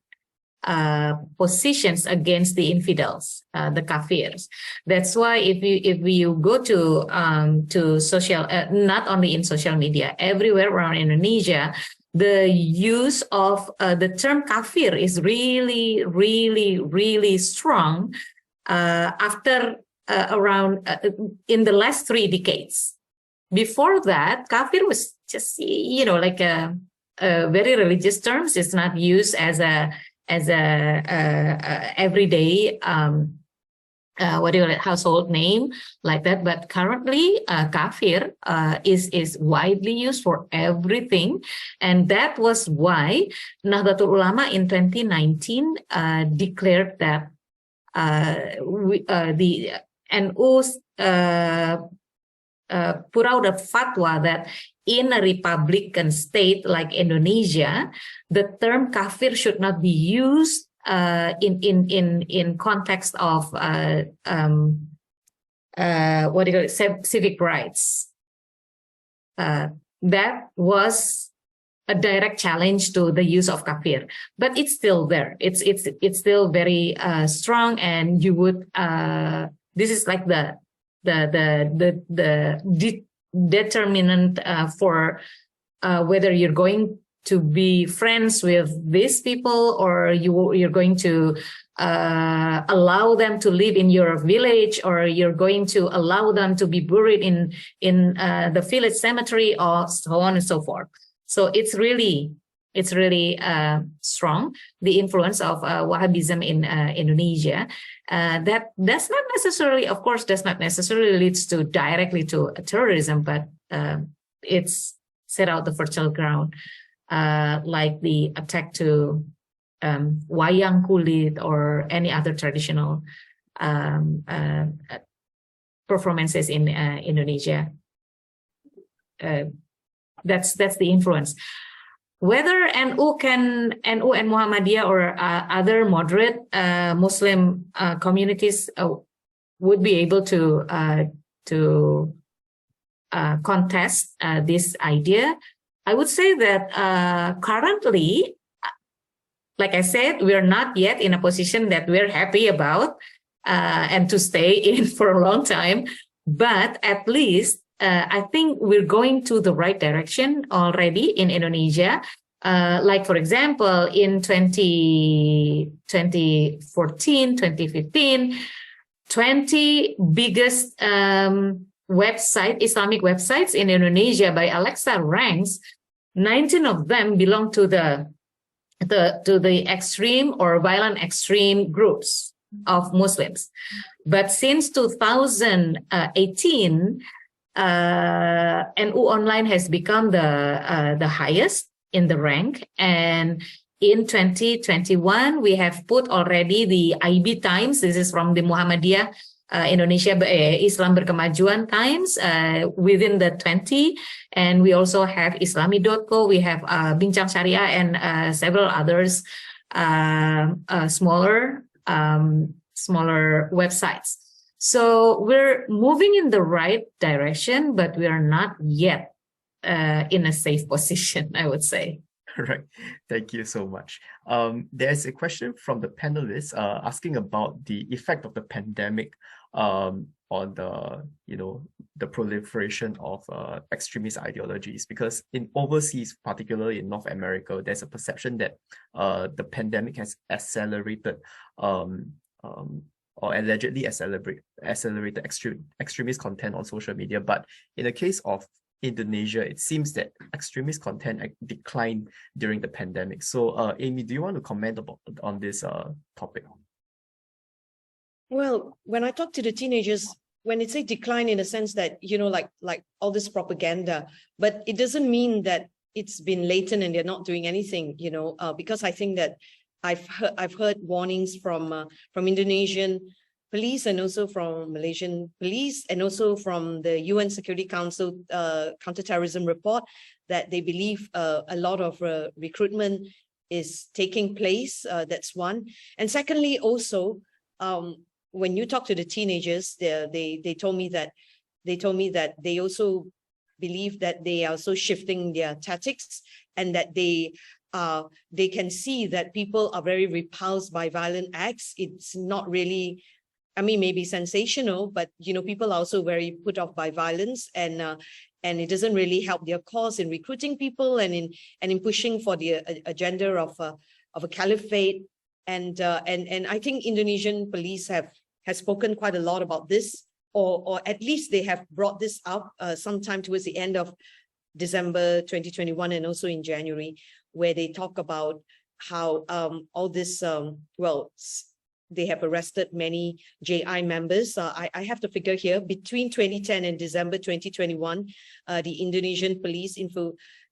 positions against the infidels, the kafirs. That's why if you go to social, not only in social media, everywhere around Indonesia, the use of the term kafir is really, really, really strong after around in the last 3 decades. Before that, kafir was just, you know, like a very religious terms. It's not used as a everyday what do you call it, household name like that. But currently, kafir is widely used for everything, and that was why Nahdlatul Ulama in 2019 declared that the NU's put out a fatwa that in a republican state like Indonesia, the term kafir should not be used in context of what do you call it, civic rights. That was a direct challenge to the use of kafir, but it's still there. It's still very strong, and you would this is like the determinant for whether you're going to be friends with these people, or you're going to allow them to live in your village, or you're going to allow them to be buried in the village cemetery, or so on and so forth. So it's really strong, the influence of Wahhabism in Indonesia. That does not necessarily, of course, leads to directly to terrorism, but it's set out the fertile ground, like the attack to wayang kulit or any other traditional performances in Indonesia. That's the influence. Whether NU and Muhammadiyah or other moderate Muslim communities would be able to contest this idea, I would say that currently, like I said, we're not yet in a position that we're happy about and to stay in for a long time, but at least I think we're going to the right direction already in Indonesia. Like, for example, in 2014, 2015, 20 biggest Islamic websites in Indonesia by Alexa ranks, 19 of them belong to the extreme or violent extreme groups of Muslims. But since 2018, NU Online has become the highest in the rank, and in 2021 we have put already the IB Times. This is from the Muhammadiyah Indonesia Islam Berkemajuan Times within the 20, and we also have Islami.co, we have Bincang Syariah, and several others smaller websites. So we're moving in the right direction, but we are not yet in a safe position, I would say. Right. Thank you so much. There's a question from the panelists asking about the effect of the pandemic on the proliferation of extremist ideologies, because in overseas, particularly in North America, there's a perception that the pandemic has accelerated or allegedly accelerated extremist content on social media. But in the case of Indonesia, it seems that extremist content declined during the pandemic. So, Amy, do you want to comment on this topic? Well, when I talk to the teenagers, when it's a decline in a sense that, like all this propaganda, but it doesn't mean that it's been latent and they're not doing anything, because I think that I've heard warnings from Indonesian police and also from Malaysian police and also from the UN Security Council counterterrorism report that they believe a lot of recruitment is taking place. That's one. And secondly, also, when you talk to the teenagers, they told me that they also believe that they are also shifting their tactics and that they can see that people are very repulsed by violent acts. It's not really, I mean, maybe sensational, but people are also very put off by violence, and it doesn't really help their cause in recruiting people and in pushing for the agenda of a caliphate. And I think Indonesian police has spoken quite a lot about this, or at least they have brought this up sometime towards the end of December 2021 and also in January, where they talk about how all this, they have arrested many JI members. I have the figure here. Between 2010 and December 2021, the Indonesian police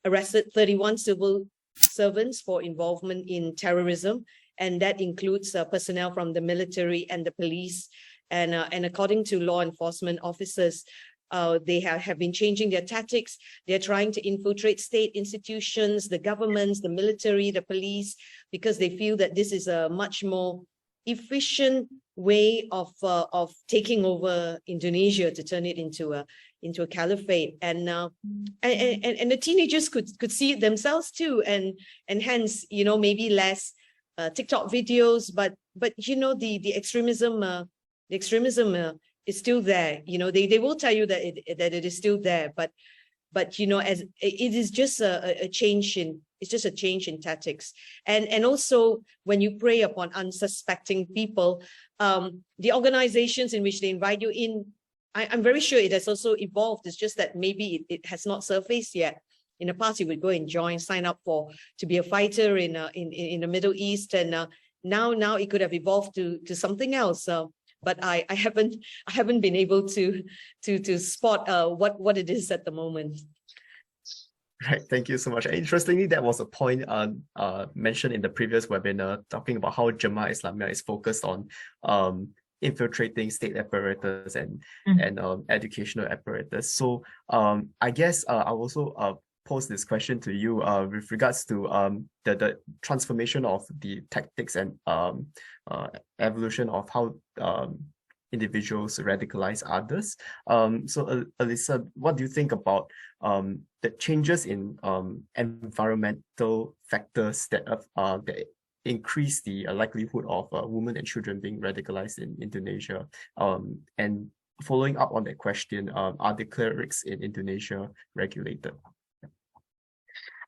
arrested 31 civil servants for involvement in terrorism, and that includes personnel from the military and the police. And according to law enforcement officers, they have been changing their tactics. They're trying to infiltrate state institutions, the governments, the military, the police, because they feel that this is a much more efficient way of taking over Indonesia to turn it into a caliphate. And the teenagers could see it themselves too, and hence maybe less TikTok videos, but the extremism is still there. They will tell you that it is still there, but as it is just a change in, it's just a change in tactics. And also when you prey upon unsuspecting people, the organizations in which they invite you in, I'm very sure it has also evolved. It's just that maybe it has not surfaced yet. In the past, you would go and sign up to be a fighter in the Middle East, and now it could have evolved to something else. But I haven't been able to spot what it is at the moment. Right, thank you so much. Interestingly, that was a point mentioned in the previous webinar, talking about how Jemaah Islamiyah is focused on infiltrating state apparatus and educational apparatus. So I guess I'll also pose this question to you with regards to the transformation of the tactics and evolution of how individuals radicalize others. So Alissa, what do you think about the changes in environmental factors that increase the likelihood of women and children being radicalized in Indonesia? And following up on that question, are the clerics in Indonesia regulated?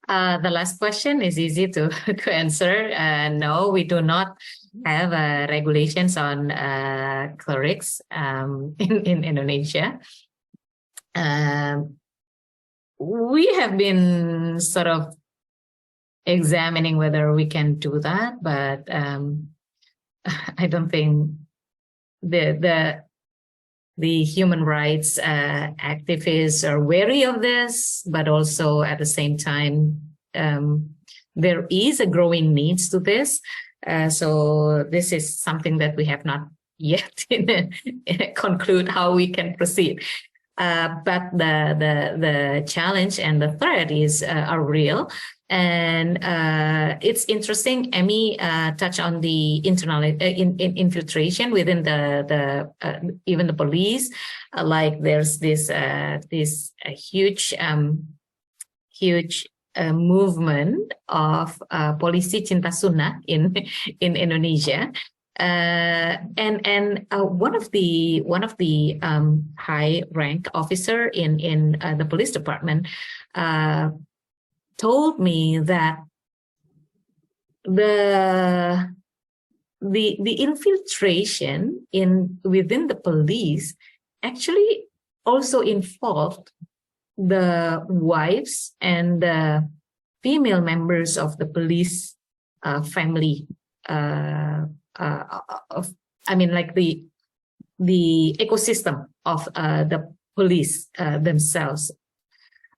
The last question is easy to answer. No, we do not have regulations on clerics in Indonesia. We have been sort of examining whether we can do that, but I don't think the human rights activists are wary of this, but also at the same time, there is a growing needs to this. So this is something that we have not yet conclude how we can proceed. But the challenge and the threat are real. And it's interesting. Emmy touched on the internal infiltration within even the police. Like there's this huge movement of Polisi Cinta Sunnah in Indonesia. And one of the high rank officer in the police department told me that the infiltration within the police actually also involved the wives and the female members of the police family. Like the ecosystem of the police themselves.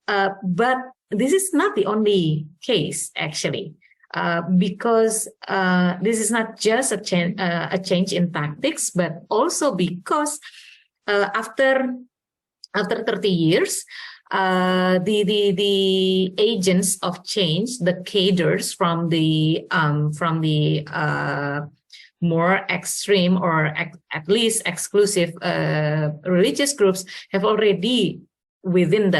But this is not the only case, actually. because this is not just a change in tactics, but also because after 30 years, the agents of change, the cadres from the more extreme or at least exclusive religious groups have already within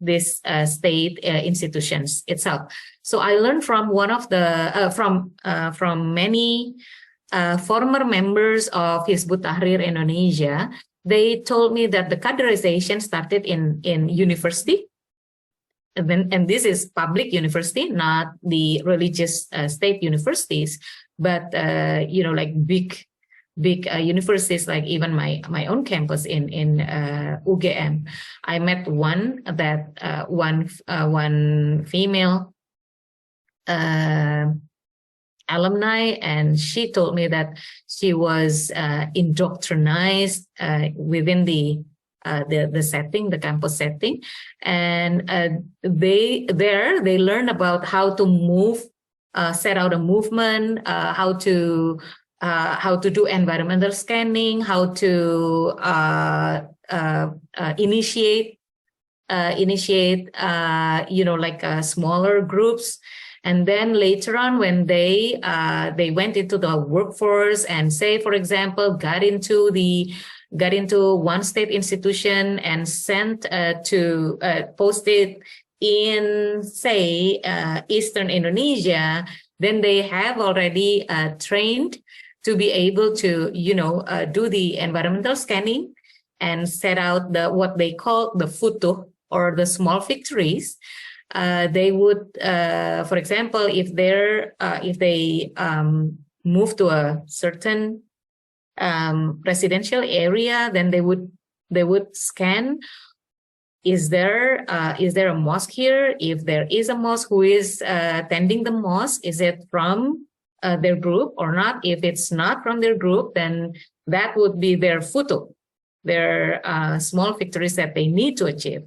this state institutions itself. So I learned from one of the from many former members of Hizbut Tahrir Indonesia. They told me that the kaderization started in university. And this is public university, not the religious state universities, but like big universities, like even my own campus in UGM. I met one female alumni, and she told me that she was indoctrinized within the setting, the campus setting, and they learn about how to move, set out a movement, how to do environmental scanning, how to initiate smaller groups. And then later on, when they went into the workforce and, say, for example, got into one state institution and sent to posted in, say, Eastern Indonesia, then they have already trained to be able to, do the environmental scanning and set out what they call the futuh, or the small victories. They would, for example, if they move to a certain residential area, then they would scan, is there a mosque here? If there is a mosque, who is tending the mosque? Is it from their group or not? If it's not from their group, then that would be their futuh, their small victories that they need to achieve.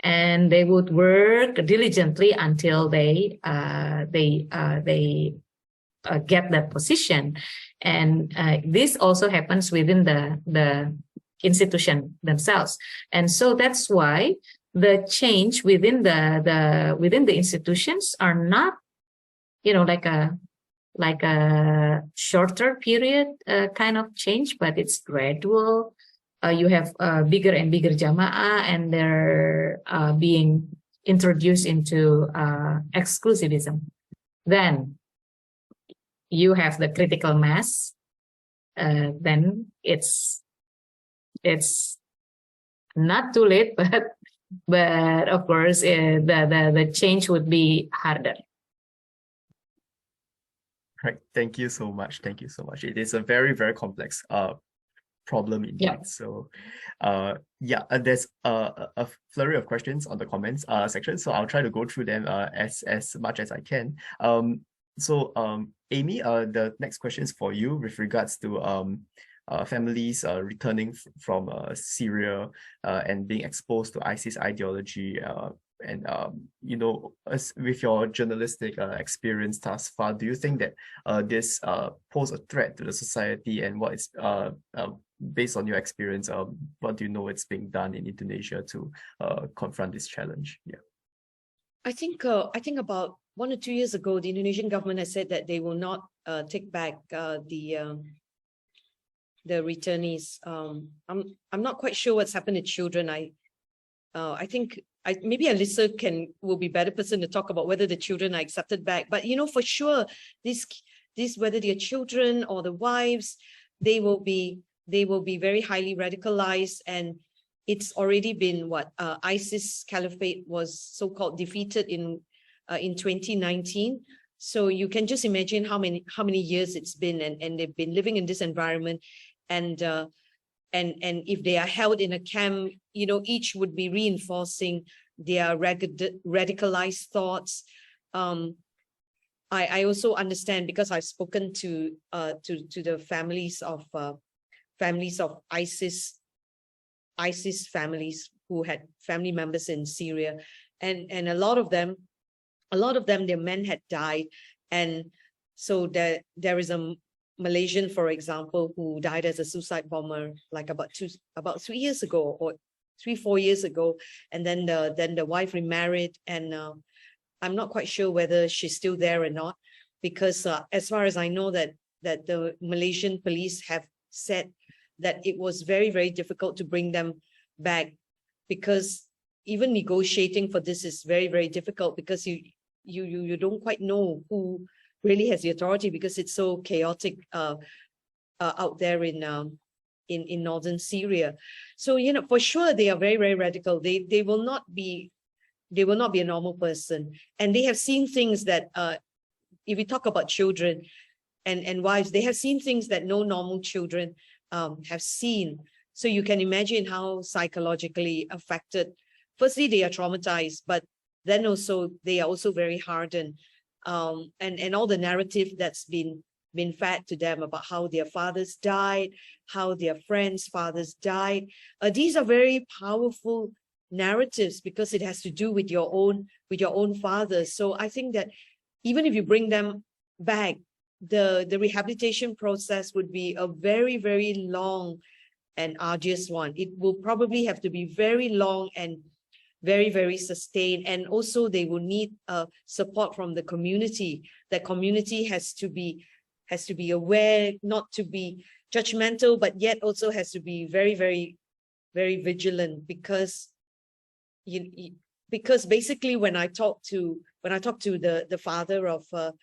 And they would work diligently until they get that position. And this also happens within the institution themselves. And so that's why the change within the institutions are not, like a shorter period kind of change, but it's gradual. You have bigger and bigger jama'ah, and they're being introduced into exclusivism. Then you have the critical mass. Then it's not too late, but of course the change would be harder. Right. Thank you so much. Thank you so much. It is a very, very complex problem indeed. Yeah. So there's a flurry of questions on the comments section, so I'll try to go through them as much as I can. Amy, the next question is for you with regards to families returning from Syria and being exposed to ISIS ideology, and with your journalistic experience thus far, do you think that this pose a threat to the society, and what is based on your experience, what do you know it's being done in Indonesia to confront this challenge? Yeah, I think about 1 or 2 years ago, the Indonesian government has said that they will not take back the returnees. I'm not quite sure what's happened to children. I think maybe Alissa will be better person to talk about whether the children are accepted back. But for sure, this whether they're children or the wives, they will be very highly radicalized. And it's already been ISIS caliphate was so-called defeated in 2019. So you can just imagine how many years it's been, and they've been living in this environment. And if they are held in a camp, each would be reinforcing their radicalized thoughts. I also understand, because I've spoken to the families of ISIS families who had family members in Syria, and a lot of them, their men had died. And so there is a Malaysian, for example, who died as a suicide bomber like about 3 years ago, or 4 years ago. And then the wife remarried, and I'm not quite sure whether she's still there or not, because as far as I know, that the Malaysian police have said that it was very, very difficult to bring them back, because even negotiating for this is very, very difficult, because you don't quite know who really has the authority, because it's so chaotic out there in northern Syria. So, you know, for sure they are very, very radical. They will not be a normal person, and they have seen things that if we talk about children and wives, they have seen things that no normal children have seen. So you can imagine how psychologically affected. Firstly, they are traumatized, but then also they are also very hardened. And all the narrative that's been fed to them about how their fathers died, how their friends' fathers died. These are very powerful narratives, because it has to do with your own fathers. So I think that even if you bring them back, the rehabilitation process would be a very, very long and arduous one. It will probably have to be very long and very, very sustained. And also they will need support from the community. The community has to be aware, not to be judgmental, but yet also has to be very, very, very vigilant, because because basically when I talk to the father of a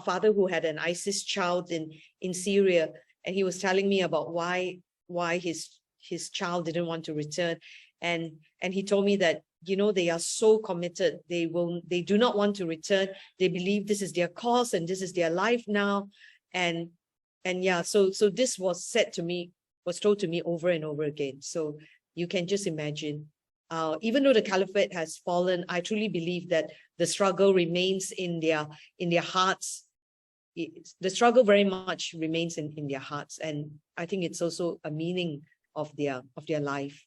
father who had an ISIS child in Syria, and he was telling me about why his child didn't want to return, and he told me that, you know, they are so committed. They do not want to return. They believe this is their cause and this is their life now. And yeah, so this was told to me over and over again. So you can just imagine, even though the caliphate has fallen, I truly believe that the struggle remains in their hearts. The struggle very much remains in their hearts. And I think it's also a meaning of their life.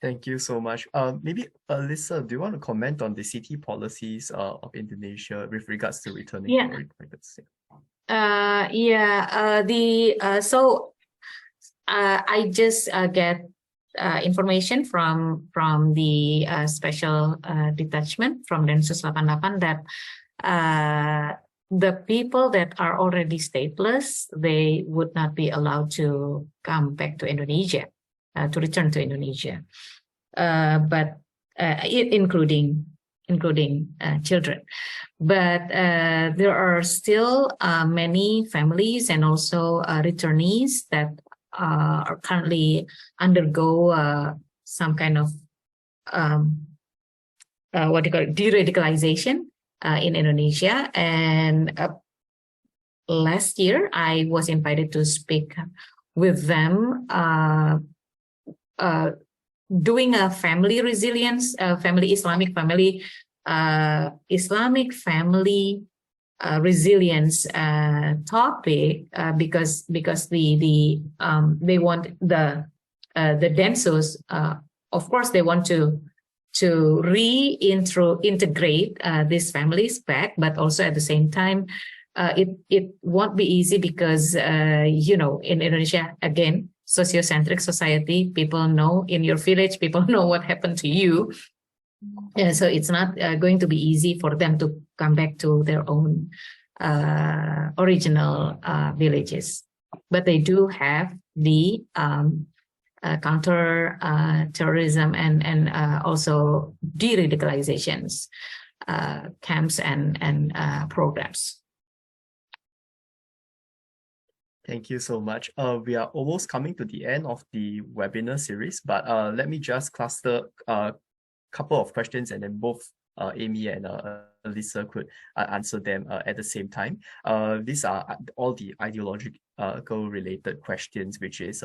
Thank you so much. Maybe Alissa, do you want to comment on the city policies of Indonesia with regards to returning foreign migrants? So I just get information from the special detachment from Densus 88 that the people that are already stateless, they would not be allowed to come back to Indonesia, to return to Indonesia, but including children. But there are still many families and also returnees that are currently undergo some kind of de-radicalization in Indonesia. And last year, I was invited to speak with them, doing a family resilience, Islamic family resilience topic, because they want the Densus, of course they want to reintegrate these families back, but also at the same time it won't be easy, because you know, in Indonesia, again, sociocentric society, people know in your village, people know what happened to you. So it's not going to be easy for them to come back to their own original villages. But they do have the counter terrorism and also de-radicalizations camps and programs. Thank you so much. We are almost coming to the end of the webinar series, but let me just cluster a couple of questions, and then both Amy and Alissa could answer them at the same time. These are all the ideological related questions, which is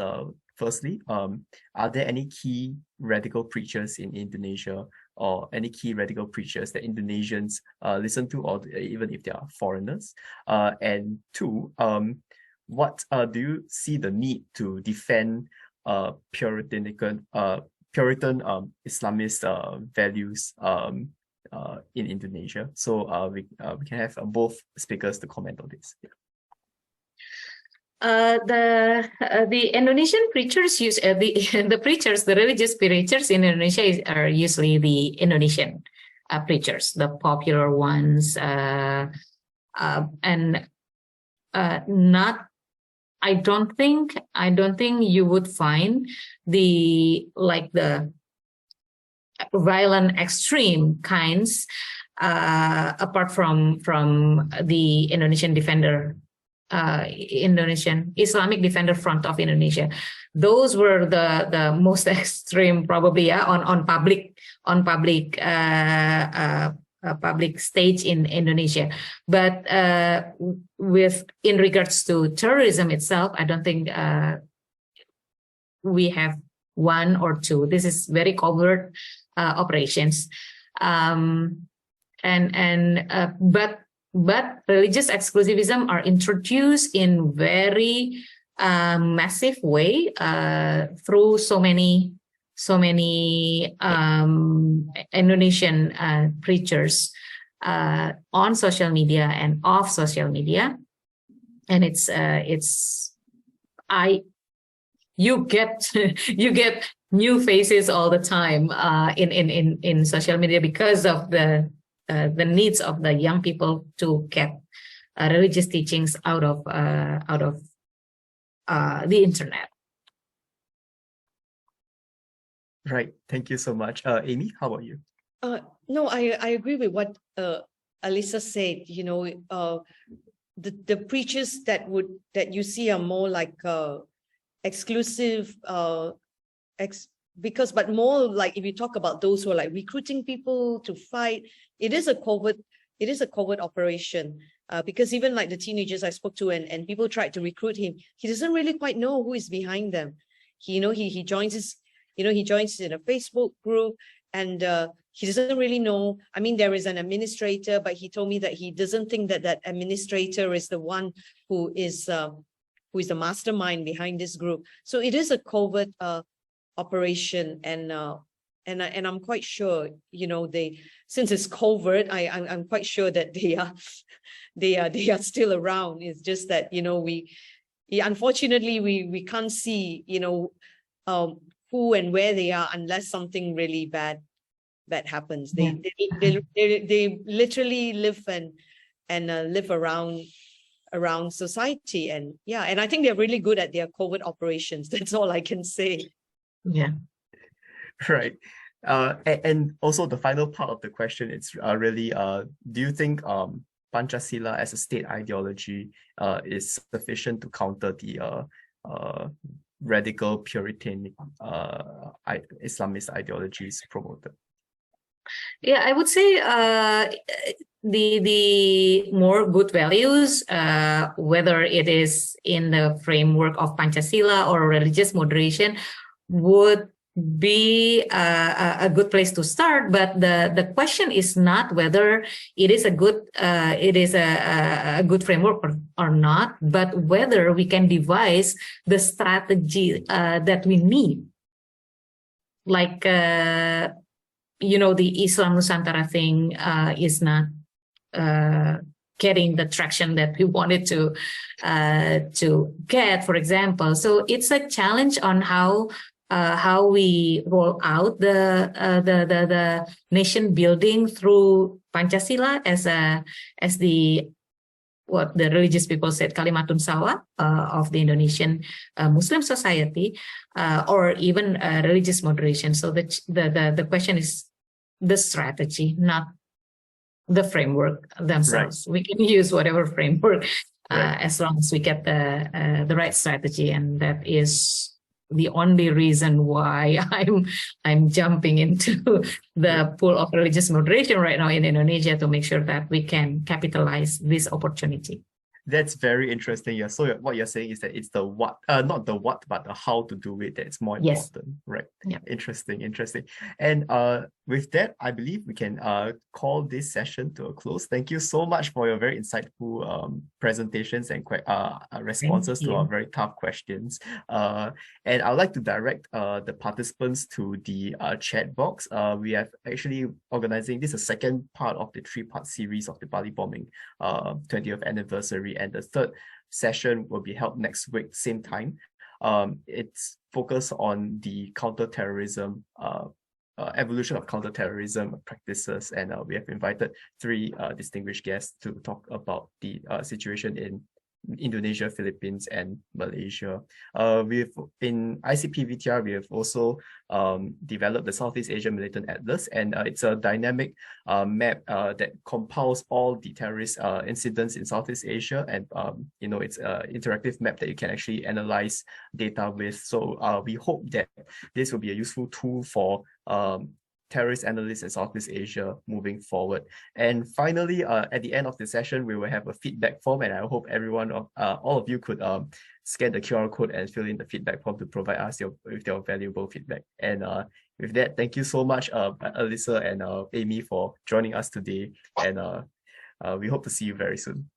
firstly, are there any key radical preachers in Indonesia, or any key radical preachers that Indonesians listen to, or even if they are foreigners? And two, what do you see the need to defend puritanical Puritan Islamist values in Indonesia. So we can have both speakers to comment on this. Yeah. The Indonesian preachers use the religious preachers in Indonesia are usually the Indonesian preachers, the popular ones, and not. I don't think you would find the violent extreme kinds apart from the Indonesian Islamic Defender Front of Indonesia. Those were the most extreme, probably, on public stage in Indonesia. But in regards to terrorism itself, I don't think we have one or two. This is very covert operations, but religious exclusivism are introduced in very massive way through so many Indonesian preachers on social media and off social media, and you get new faces all the time in social media because of the needs of the young people to get religious teachings out of the internet. Right. Thank you so much. Amy, how about you? No, I agree with what Alissa said. You know, the preachers that you see are more like exclusive, but more like if you talk about those who are like recruiting people to fight, it is a covert operation. Because even like the teenagers I spoke to and people tried to recruit him, he doesn't really quite know who is behind them. He joins in a Facebook group, and he doesn't really know. I mean, there is an administrator, but he told me that he doesn't think that administrator is the one who is the mastermind behind this group. So it is a covert operation, and I'm quite sure, you know, since it's covert, I'm quite sure that they are still around. It's just that, you know, unfortunately we can't see, you know, who and where they are unless something really bad happens. They literally live and live around society, and I think they're really good at their covert operations. That's all I can say. Yeah. Right. And also the final part of the question is really, do you think Pancasila as a state ideology is sufficient to counter the radical Puritan Islamist ideologies promoted? Yeah, I would say the more good values, whether it is in the framework of Pancasila or religious moderation, would be a good place to start. But the question is not whether it is a good framework or not, but whether we can devise the strategy that we need. Like you know, the Islam Nusantara thing is not getting the traction that we wanted to get, for example. So it's a challenge on how we roll out the nation building through Pancasila as the what the religious people said, Kalimatun Sawa of the Indonesian Muslim society, or even religious moderation. So the question is the strategy, not the framework themselves. Right. We can use whatever framework as long as we get the right strategy, and that is the only reason why I'm jumping into the pool of religious moderation right now in Indonesia, to make sure that we can capitalize this opportunity. That's very interesting. Yeah. So what you're saying is that it's the what, not the what, but the how to do it that's more important, right? Yeah. Interesting. And with that, I believe we can call this session to a close. Thank you so much for your very insightful presentations and responses to our very tough questions. And I would like to direct the participants to the chat box. We have actually organizing this is the second part of the 3-part series of the Bali bombing 20th anniversary, and the third session will be held next week, same time. It's focused on the counterterrorism evolution of counterterrorism practices, and we have invited 3 distinguished guests to talk about the situation in Indonesia, Philippines, and Malaysia. In ICPVTR, we have also developed the Southeast Asia Militant Atlas, and it's a dynamic map that compiles all the terrorist incidents in Southeast Asia, and it's an interactive map that you can actually analyze data with. So we hope that this will be a useful tool for terrorist analysts in Southeast Asia moving forward. And finally, at the end of the session, we will have a feedback form, and I hope all of you could scan the QR code and fill in the feedback form to provide us with your valuable feedback. And with that, thank you so much, Alissa and Amy, for joining us today, and we hope to see you very soon.